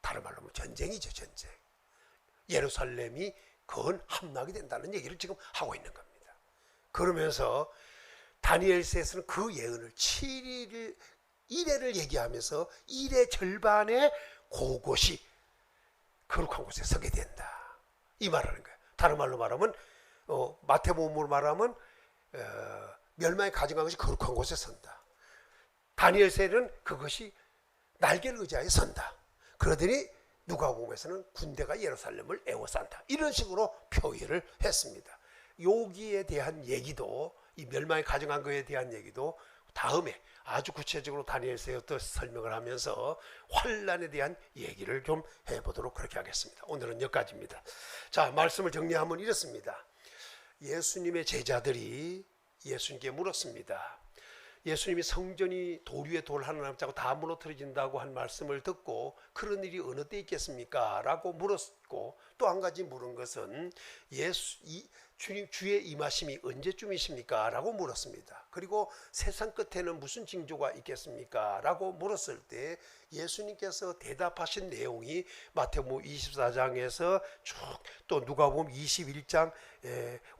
다른 말로 하면 전쟁이죠, 전쟁. 예루살렘이 건 함락이 된다는 얘기를 지금 하고 있는 겁니다. 그러면서 다니엘서에서는 그 예언을 7일 이래를 얘기하면서 일의 절반의 그곳이 거룩한 곳에 서게 된다. 이 말하는 거예요. 다른 말로 말하면 마태복음으로 말하면 멸망에 가져간 것이 거룩한 곳에 선다. 다니엘서에는 그것이 날개를 의지하여 선다. 그러더니 누가복음에서는 군대가 예루살렘을 에워싼다. 이런 식으로 표현을 했습니다. 여기에 대한 얘기도, 이 멸망에 가져간 것에 대한 얘기도 다음에 아주 구체적으로 다니엘서에 또 설명을 하면서 환란에 대한 얘기를 좀 해보도록 그렇게 하겠습니다. 오늘은 여기까지입니다. 자, 말씀을 정리하면 이렇습니다. 예수님의 제자들이 예수님께 물었습니다. 예수님이 성전이 돌 위에 돌 하나 남지 않고 다 무너뜨려진다고 한 말씀을 듣고 그런 일이 어느 때 있겠습니까? 라고 물었고, 또 한 가지 물은 것은 주님 주의 임하심이 언제쯤이십니까? 라고 물었습니다. 그리고 세상 끝에는 무슨 징조가 있겠습니까? 라고 물었을 때 예수님께서 대답하신 내용이 마태복음 24장에서 쭉 또 누가복음 21장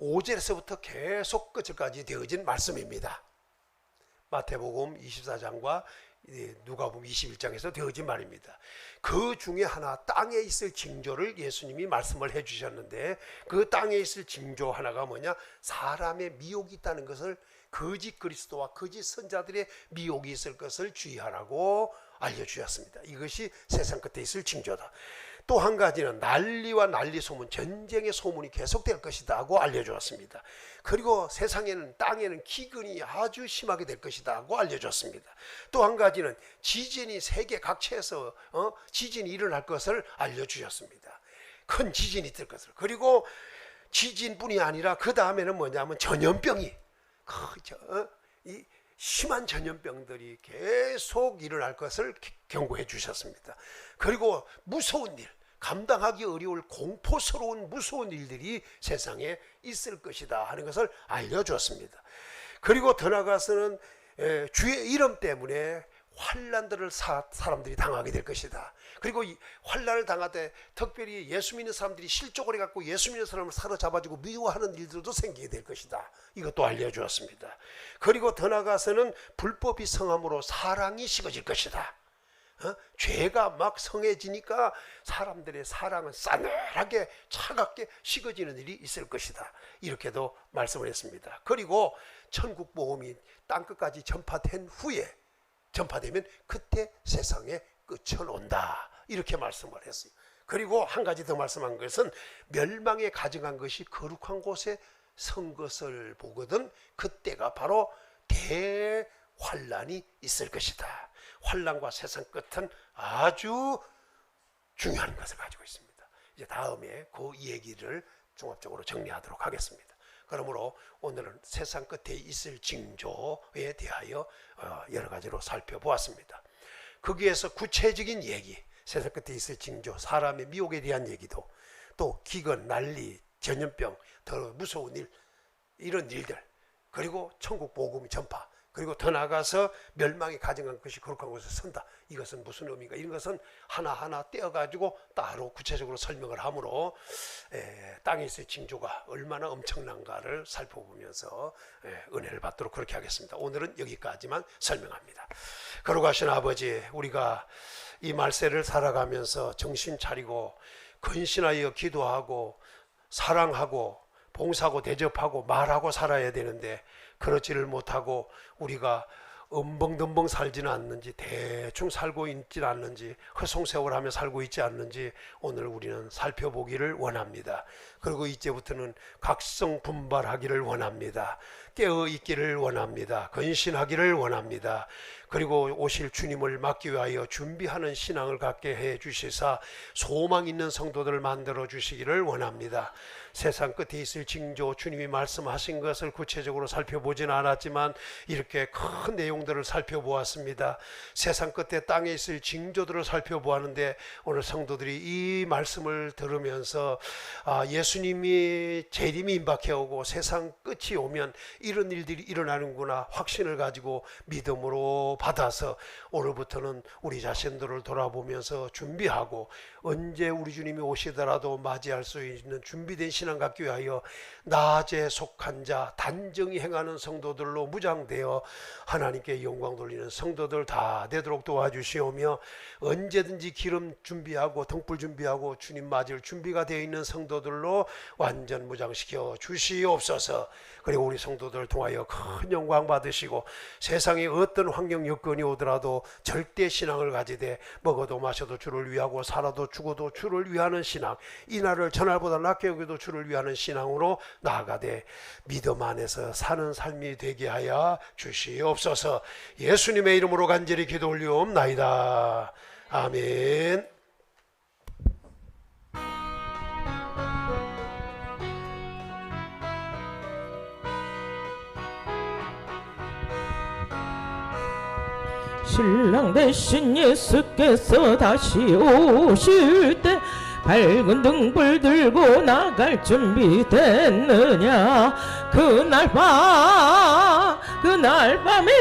5절에서부터 계속 끝까지 되어진 말씀입니다. 마태복음 24장과 누가복음 21장에서 되어진 말입니다. 그 중에 하나, 땅에 있을 징조를 예수님이 말씀을 해주셨는데, 그 땅에 있을 징조 하나가 뭐냐? 사람의 미혹이 있다는 것을, 거짓 그리스도와 거짓 선자들의 미혹이 있을 것을 주의하라고 알려주셨습니다. 이것이 세상 끝에 있을 징조다. 또 한 가지는 난리와 난리 소문, 전쟁의 소문이 계속될 것이다 하고 알려주었습니다. 그리고 세상에는, 땅에는 기근이 아주 심하게 될 것이다 하고 알려줬습니다. 또 한 가지는 지진이 세계 각처에서 지진이 일어날 것을 알려주셨습니다. 큰 지진이 있을 것을. 그리고 지진뿐이 아니라 그 다음에는 뭐냐면 전염병이, 이 심한 전염병들이 계속 일어날 것을 경고해 주셨습니다. 그리고 무서운 일, 감당하기 어려울 공포스러운 무서운 일들이 세상에 있을 것이다 하는 것을 알려주었습니다. 그리고 더 나아가서는 주의 이름 때문에 환난들을 사람들이 당하게 될 것이다. 그리고 이 환난을 당하되 특별히 예수 믿는 사람들이 실족을 해갖고 예수 믿는 사람을 사로잡아주고 미워하는 일들도 생기게 될 것이다. 이것도 알려주었습니다. 그리고 더 나아가서는 불법이 성함으로 사랑이 식어질 것이다. 죄가 막 성해지니까 사람들의 사랑은 싸늘하게 차갑게 식어지는 일이 있을 것이다. 이렇게도 말씀을 했습니다. 그리고 천국 복음이 땅끝까지 전파되면 그때 세상의 끝은 온다. 이렇게 말씀을 했어요. 그리고 한 가지 더 말씀한 것은 멸망에 가져간 것이 거룩한 곳에 선 것을 보거든 그때가 바로 대환란이 있을 것이다. 환란과 세상 끝은 아주 중요한 것을 가지고 있습니다. 이제 다음에 그 얘기를 종합적으로 정리하도록 하겠습니다. 그러므로 오늘은 세상 끝에 있을 징조에 대하여 여러 가지로 살펴보았습니다. 거기에서 구체적인 얘기, 세상 끝에 있을 징조, 사람의 미혹에 대한 얘기도, 또 기근, 난리, 전염병, 더 무서운 일, 이런 일들, 그리고 천국 복음 전파, 그리고 더 나아가서 멸망이 가져간 것이 거룩한 곳에 선다. 이것은 무슨 의미인가? 이런 것은 하나하나 떼어가지고 따로 구체적으로 설명을 하므로 땅에 있을 징조가 얼마나 엄청난가를 살펴보면서 은혜를 받도록 그렇게 하겠습니다. 오늘은 여기까지만 설명합니다. 거룩하신 아버지, 우리가 이 말세를 살아가면서 정신 차리고 근신하여 기도하고 사랑하고 봉사하고 대접하고 말하고 살아야 되는데 그렇지를 못하고 우리가 엄벙덤벙 살지는 않는지, 대충 살고 있지 않는지, 허송세월하며 살고 있지 않는지 오늘 우리는 살펴보기를 원합니다. 그리고 이제부터는 각성분발하기를 원합니다. 깨어있기를 원합니다. 근신하기를 원합니다. 그리고 오실 주님을 맞기 위하여 준비하는 신앙을 갖게 해 주시사 소망 있는 성도들을 만들어 주시기를 원합니다. 세상 끝에 있을 징조, 주님이 말씀하신 것을 구체적으로 살펴보지는 않았지만 이렇게 큰 내용들을 살펴보았습니다. 세상 끝에 땅에 있을 징조들을 살펴보았는데 오늘 성도들이 이 말씀을 들으면서 예수님이 재림이 임박해 오고 세상 끝이 오면 이런 일들이 일어나는구나 확신을 가지고 믿음으로 기도 받아서 오늘부터는 우리 자신들을 돌아보면서 준비하고 언제 우리 주님이 오시더라도 맞이할 수 있는 준비된 신앙 갖기 위하여 낮에 속한 자 단정히 행하는 성도들로 무장되어 하나님께 영광 돌리는 성도들 다 되도록 도와주시오며, 언제든지 기름 준비하고 등불 준비하고 주님 맞을 준비가 되어 있는 성도들로 완전 무장시켜 주시옵소서. 그리고 우리 성도들을 통하여 큰 영광 받으시고 세상에 어떤 환경 여건이 오더라도 절대 신앙을 가지되 먹어도 마셔도 주를 위하고 살아도 죽어도 주를 위하는 신앙, 이날을 전날보다 낫게 여기도 주를 위하는 신앙으로 나아가되 믿음 안에서 사는 삶이 되게 하여 주시옵소서. 예수님의 이름으로 간절히 기도 올리옵나이다. 아멘. 신랑 대신 예수께서 다시 오실 때 밝은 등불 들고 나갈 준비 됐느냐. 그날 밤에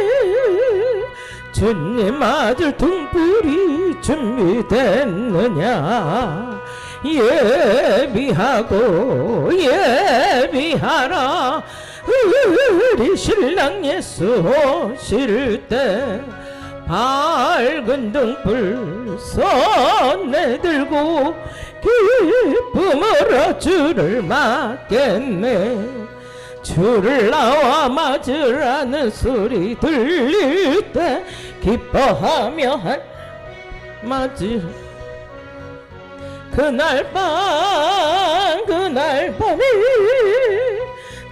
주님 맞을 등불이 준비됐느냐. 예비하라. 우리 신랑 예수 오실 때 밝은 등불 손에 들고 기쁨으로 주를 맞겠네. 주를 나와 맞으라는 소리 들릴 때 기뻐하며 맞으라. 그날 밤에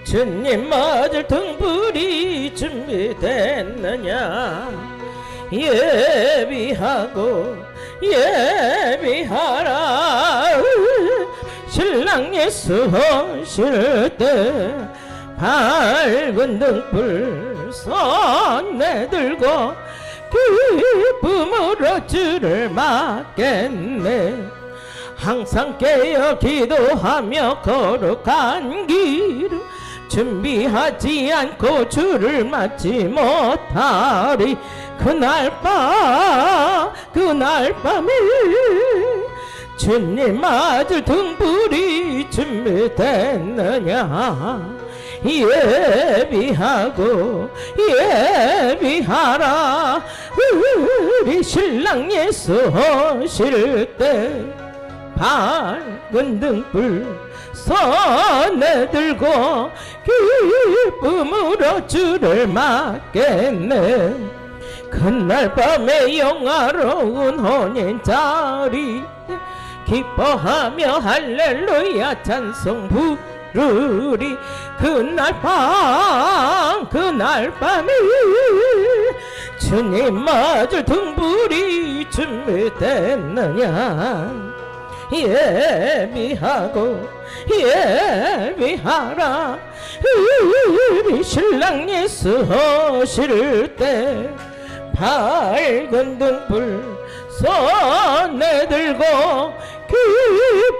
주님 맞을 등불이 준비됐느냐. 예비하라. 신랑 예수 오실 때 밝은 등불 손에 들고 기쁨으로 주를 맞겠네. 항상 깨어 기도하며 걸어간 길을 준비하지 않고 주를 맞지 못하리. 그날 밤에 주님 맞을 등불이 준비됐느냐. 예비하라. 우리 신랑 예수 오실 때 밝은 등불 손에 들고 기쁨으로 주를 맞겠네. 그날 밤에 영화로운 혼인 자리 기뻐하며 할렐루야 찬송 부르리. 그날 밤에 주님 맞을 등불이 준비됐느냐. 예비하라. 우리 신랑 예수 오실 때 밝은 등불 손에 들고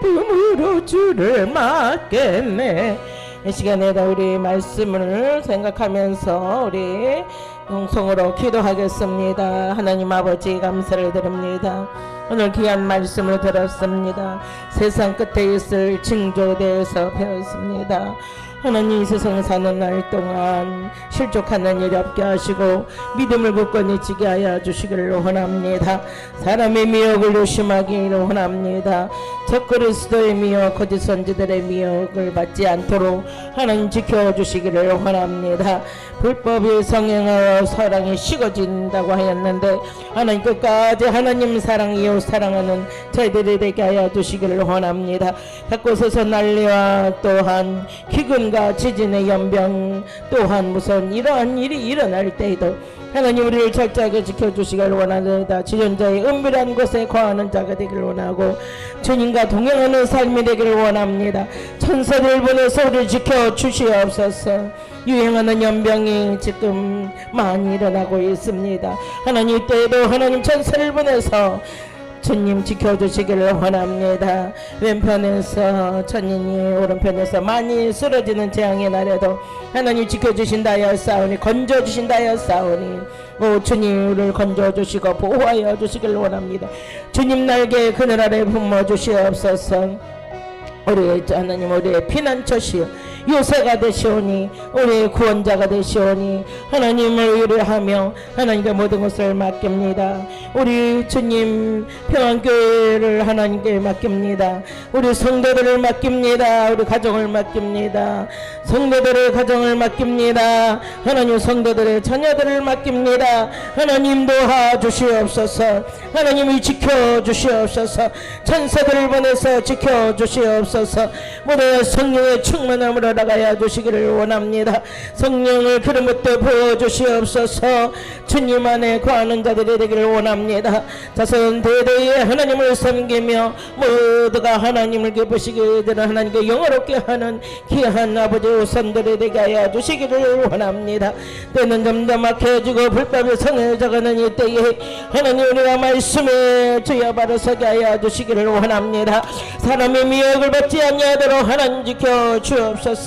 기쁨으로 주를 맞겠네. 이 시간에도 우리 말씀을 생각하면서 우리 영성으로 기도하겠습니다. 하나님 아버지 감사를 드립니다. 오늘 귀한 말씀을 들었습니다. 세상 끝에 있을 징조에 대해서 배웠습니다. 하나님 이 세상 사는 날 동안 실족하는 일이 없게 하시고 믿음을 굳건히 지게 하여 주시기를 원합니다. 사람의 미혹을 조심하기를 원합니다. 적그리스도의 미혹 거짓 선지들의 미혹을 받지 않도록 하나님 지켜주시기를 원합니다. 불법이 성행하여 사랑이 식어진다고 하였는데 하나님 끝까지 하나님 사랑 이웃 사랑하는 저희들이 되게 하여 주시기를 원합니다. 곳곳에서 난리와 또한 기근과 지진의 연병 또한 무슨 이러한 일이 일어날 때에도 하나님 우리를 철저하게 지켜주시기를 원합니다. 지존자의 은밀한 곳에 거하는 자가 되기를 원하고 주님과 동행하는 삶이 되기를 원합니다. 천사들 보내서 우리를 지켜주시옵소서. 유행하는 연병이 지금 많이 일어나고 있습니다. 하나님 이때에도 하나님 천사를 보내서 주님 지켜주시기를 원합니다. 왼편에서 천인이 오른편에서 많이 쓰러지는 재앙의 날에도 하나님 지켜주신다 하였사오니 건져주신다 하였사오니 오 주님을 건져주시고 보호하여 주시길 원합니다. 주님 날개 그늘 아래 품어 주시옵소서. 우리의 하나님 우리의 피난처시여 요새가 되시오니 우리의 구원자가 되시오니 하나님을 의뢰하며 하나님께 모든 것을 맡깁니다. 우리 주님 평안교회를 하나님께 맡깁니다. 우리 성도들을 맡깁니다. 우리 가정을 맡깁니다. 성도들의 가정을 맡깁니다. 하나님 성도들의 자녀들을 맡깁니다. 하나님 도와주시옵소서. 하나님이 지켜주시옵소서. 천사들을 보내서 지켜주시옵소서. 모든 성령의 충만함으로 나가야 주시기를 원합니다. 성령을 기름 붓게 부어주시옵소서. 주님 안에 거하는 자들이 되기를 원합니다. 자손 대대에 하나님을 섬기며 모두가 하나님을 기쁘시게 되는 하나님께 영어롭게 하는 귀한 아버지 우선들이 되게 하여 주시기를 원합니다. 때는 점점 악해지고 불법이 성해져가는 이때에 하나님 우리가 말씀에 주여 바로 서게 하여 주시기를 원합니다. 사람의 미혹을 받지 아니하도록 하나님 지켜 주옵소서.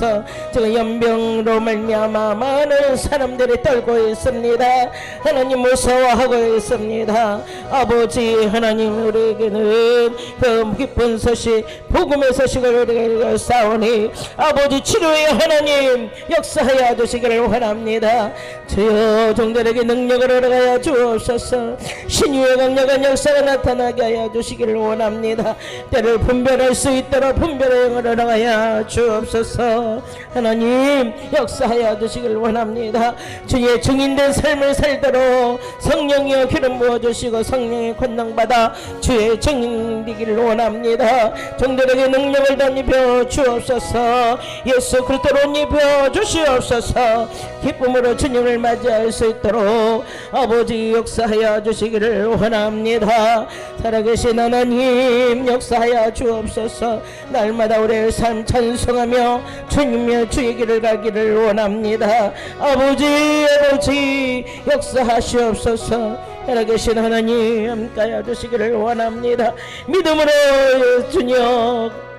지금 연병으로 말미암아 많은 사람들이 떨고 있습니다. 하나님 무서워하고 있습니다. 아버지 하나님 우리에게는 그 기쁜 소식 복음의 소식을 우리가 싸우니 아버지 치료의 하나님 역사하여 주시기를 원합니다. 주여 종들에게 능력을 얻어가여 주옵소서. 신유의 강력한 역사가 나타나게 하여 주시기를 원합니다. 때를 분별할 수 있도록 분별의 영을 얻어가여 주옵소서. 하나님 역사하여 주시기를 원합니다. 주의 증인된 삶을 살도록 성령이여 기름 부어주시고 성령의 권능받아 주의 증인 되기를 원합니다. 종들에게 능력을 덧입혀 주옵소서. 예수 그리스도로 입혀 주시옵소서. 기쁨으로 주님을 맞이할 수 있도록 아버지 역사하여 주시기를 원합니다. 살아계신 하나님 역사하여 주옵소서. 날마다 우리의 삶 찬송하며 주님의 주의 길을 가기를 원합니다. 아버지 역사하시옵소서. 살아계신 하나님 함께하여 주시기를 원합니다. 믿음으로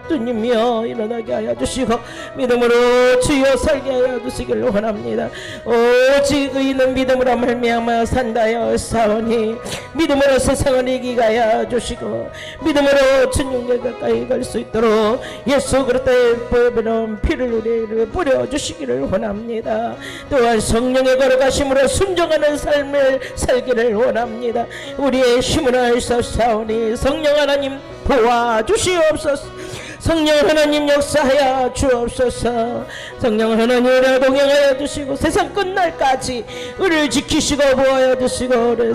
주님이여 일어나게 하여 주시고 믿음으로 주여 살게 하여 주시기를 원합니다. 오직 의인은 믿음으로 말미암아 산다여 사오니 믿음으로 세상을 이기게 하여 주시고 믿음으로 주님께 가까이 갈 수 있도록 예수 그리스도의 피를 우리에게 뿌려주시기를 원합니다. 또한 성령의 걸어가심으로 순종하는 삶을 살기를 원합니다. 우리의 힘을 하시사오니 성령 하나님 도와주시옵소서. 성령 하나님 역사하여 주옵소서. 성령 하나님을 동행하여 주시고 세상 끝날까지 우리를 지키시고 보호하여 주시고 우리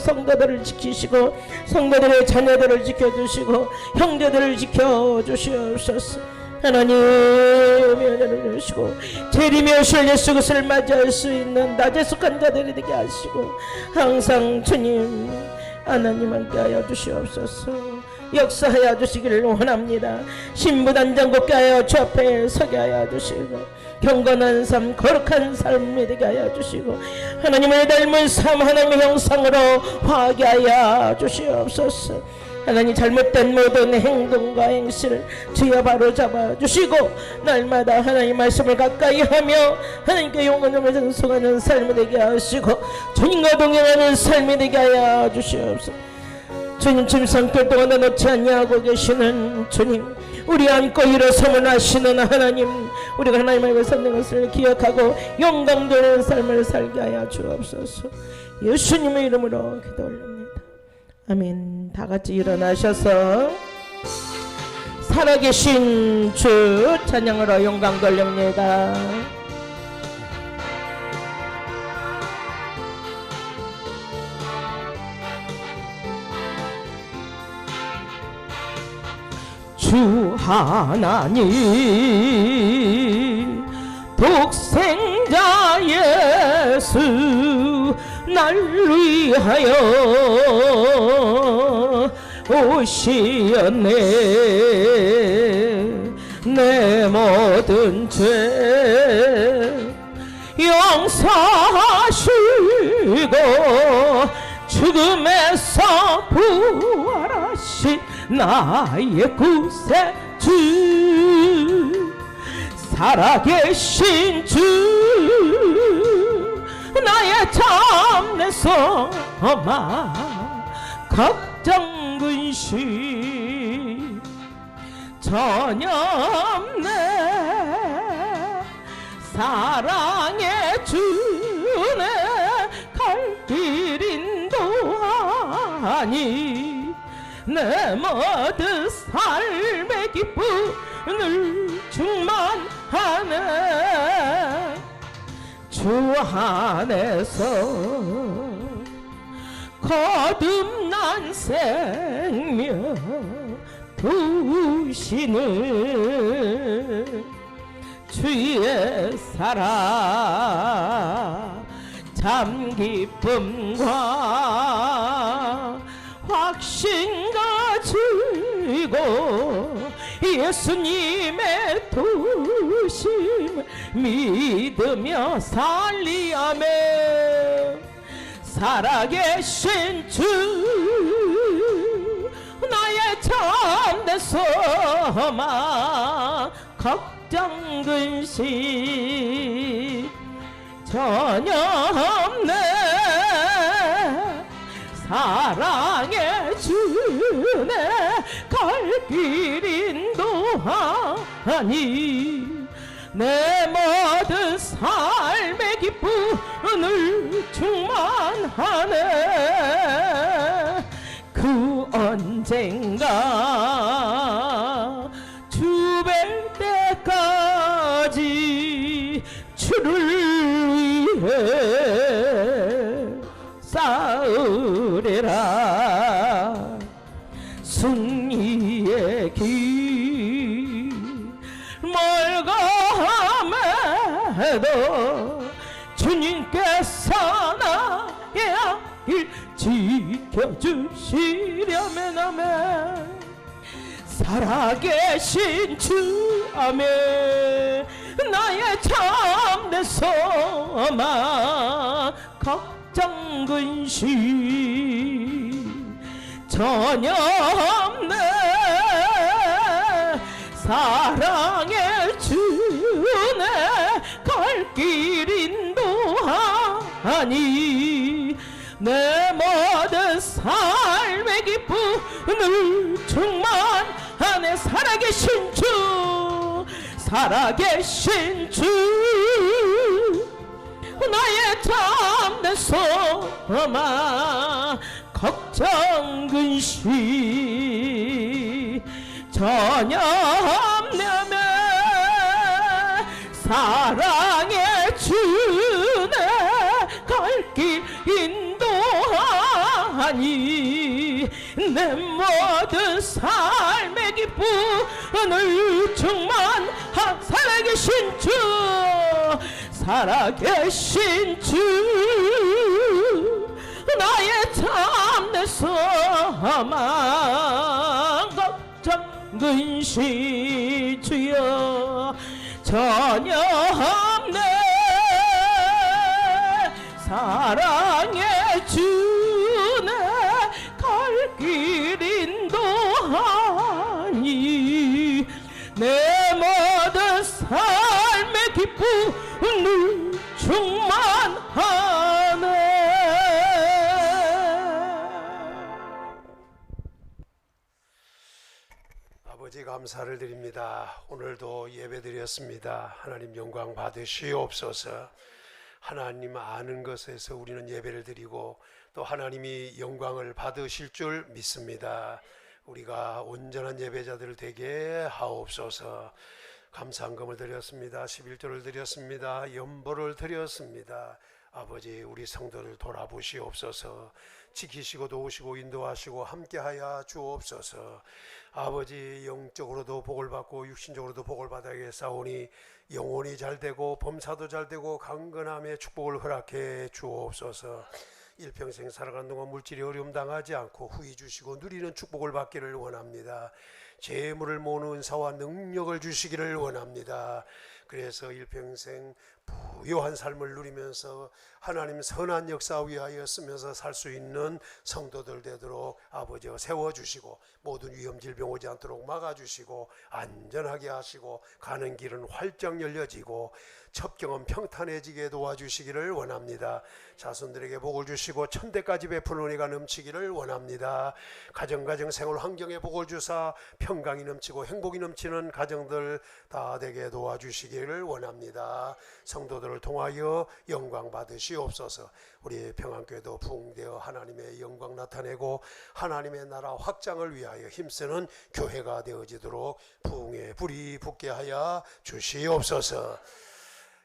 성도들을 지키시고 성도들의 자녀들을 지켜주시고 형제들을 지켜주시옵소서. 하나님 은혜를 주시고 재림이 오실 예수 그리스도를 맞이할 수 있는 낮에 속한 자들이 되게 하시고 항상 주님 하나님 함께하여 주시옵소서. 역사하여 주시기를 원합니다. 신부단장 굳게 하여 주 앞에 서게 하여 주시고 경건한 삶 거룩한 삶이 되게 하여 주시고 하나님을 닮은 삶 하나님의 형상으로 화하게 하여 주시옵소서. 하나님 잘못된 모든 행동과 행실을 주여 바로 잡아주시고 날마다 하나님 말씀을 가까이 하며 하나님께 영원함을 전송하는 삶이 되게 하시고 주님과 동행하는 삶이 되게 하여 주시옵소서. 주님 침상길 동안에 놓지 아니하고 계시는 주님 우리 안고 일어서면 하시는 하나님 우리가 하나님 앞에 섰는 것을 기억하고 영광되는 삶을 살게 하여 주옵소서. 예수님의 이름으로 기도 올립니다. 아멘. 다같이 일어나셔서 살아계신 주 찬양으로 영광 돌립니다. 주 하나님 독생자 예수 날 위하여 오시었네. 내 모든 죄 용서하시고 죽음에서 부활하신 나의 구세주 살아계신 주 나의 참내 소망 걱정 근심 전혀 없네 사랑의 주네 갈 길 인도하니 내 모든 삶의 기쁨을 충만하네 주 안에서 거듭난 생명 두시는 주의 사랑 참 기쁨과 확신 가지고 예수님의 도심 믿으며 살리아며 살아계신 주 나의 참된 소망 걱정 근심 전혀 없네 사랑의 주네 갈 길 인도하니 내 모든 삶의 기쁨을 충만하네 그 언젠가 주 뵐 때까지 주를 위해 싸우리라 승리의 길 멀고 함에도 주님께서 나의 길 지켜주시려면 아멘 살아계신 주 아멘 나의 참된 소망 걱정 근심 전혀 없네 사랑의 주네 갈 길 인도하니 내 모든 삶의 기쁨을 충만하네 살아계신 주 살아계신 주 나의 참된 소망 걱정 근심 전혀 없냐며 사랑의 주네 갈 길 인도하니 내 모든 삶의 기쁨을 충만한 살아계신 주 살아계신 주 나의 참된 소망 걱정 근심 주여 전혀 없네 사랑의 주네 갈 길 인도하니 내 모든 삶의 기쁨을 충만하네 아버지 감사를 드립니다. 오늘도 예배드렸습니다. 하나님 영광 받으시옵소서. 하나님 아는 것에서 우리는 예배를 드리고 또 하나님이 영광을 받으실 줄 믿습니다. 우리가 온전한 예배자들 되게 하옵소서. 감사한금을 드렸습니다. 11조를 드렸습니다. 연보를 드렸습니다. 아버지 우리 성도를 돌아보시옵소서. 지키시고 도우시고 인도하시고 함께하여 주옵소서. 아버지 영적으로도 복을 받고 육신적으로도 복을 받아야겠사오니 영혼이 잘되고 범사도 잘되고 강건함의 축복을 허락해 주옵소서. 일평생 살아가는 동안 물질이 어려움 당하지 않고 후히 주시고 누리는 축복을 받기를 원합니다. 재물을 모으는 은사와 능력을 주시기를 원합니다. 그래서 일평생 부요한 삶을 누리면서 하나님 선한 역사 위하여 쓰면서 살 수 있는 성도들 되도록 아버지가 세워주시고 모든 위험 질병 오지 않도록 막아주시고 안전하게 하시고 가는 길은 활짝 열려지고 첩경은 평탄해지게 도와주시기를 원합니다. 자손들에게 복을 주시고 천대까지 베푸는 은혜가 넘치기를 원합니다. 가정 생활 환경에 복을 주사 평강이 넘치고 행복이 넘치는 가정들 다 되게 도와주시기를 원합니다. 성도들을 통하여 영광 받으시옵소서. 우리 평안교회도 부흥되어 하나님의 영광 나타내고 하나님의 나라 확장을 위하여 힘쓰는 교회가 되어지도록 부흥의 불이 붙게 하여 주시옵소서.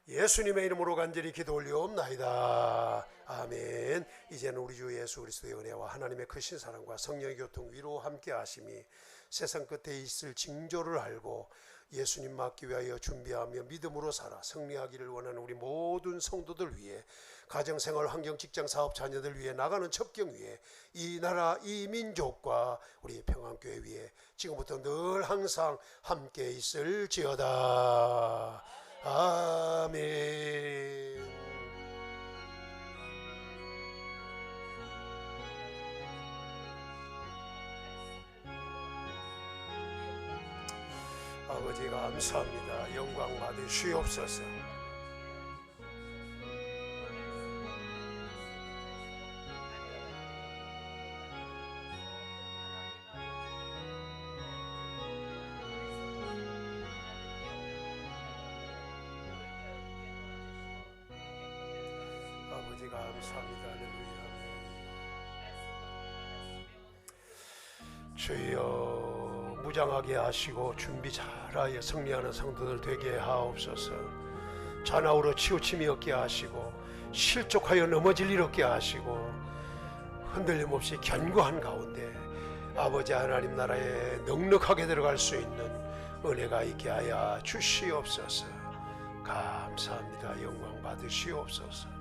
예수님의 이름으로 간절히 기도 올리옵나이다. 아멘. 이제는 우리 주 예수 그리스도의 은혜와 하나님의 크신 사랑과 성령의 교통 위로 함께 하심이 세상 끝에 있을 징조를 알고 예수님 맞기 위하여 준비하며 믿음으로 살아 승리하기를 원하는 우리 모든 성도들 위해 가정생활 환경 직장 사업 자녀들 위해 나가는 첩경 위해 이 나라 이 민족과 우리 평안교회 위해 지금부터 늘 항상 함께 있을지어다. 아멘. 아버지 감사합니다. 영광 받으시옵소서. 아버지 감사합니다. 할렐루야. 주여 무장하게 하시고 준비 잘하여 승리하는 성도들 되게 하옵소서. 잔아우로 치우침이 없게 하시고 실족하여 넘어질 일 없게 하시고 흔들림 없이 견고한 가운데 아버지 하나님 나라에 넉넉하게 들어갈 수 있는 은혜가 있게 하여 주시옵소서. 감사합니다. 영광 받으시옵소서.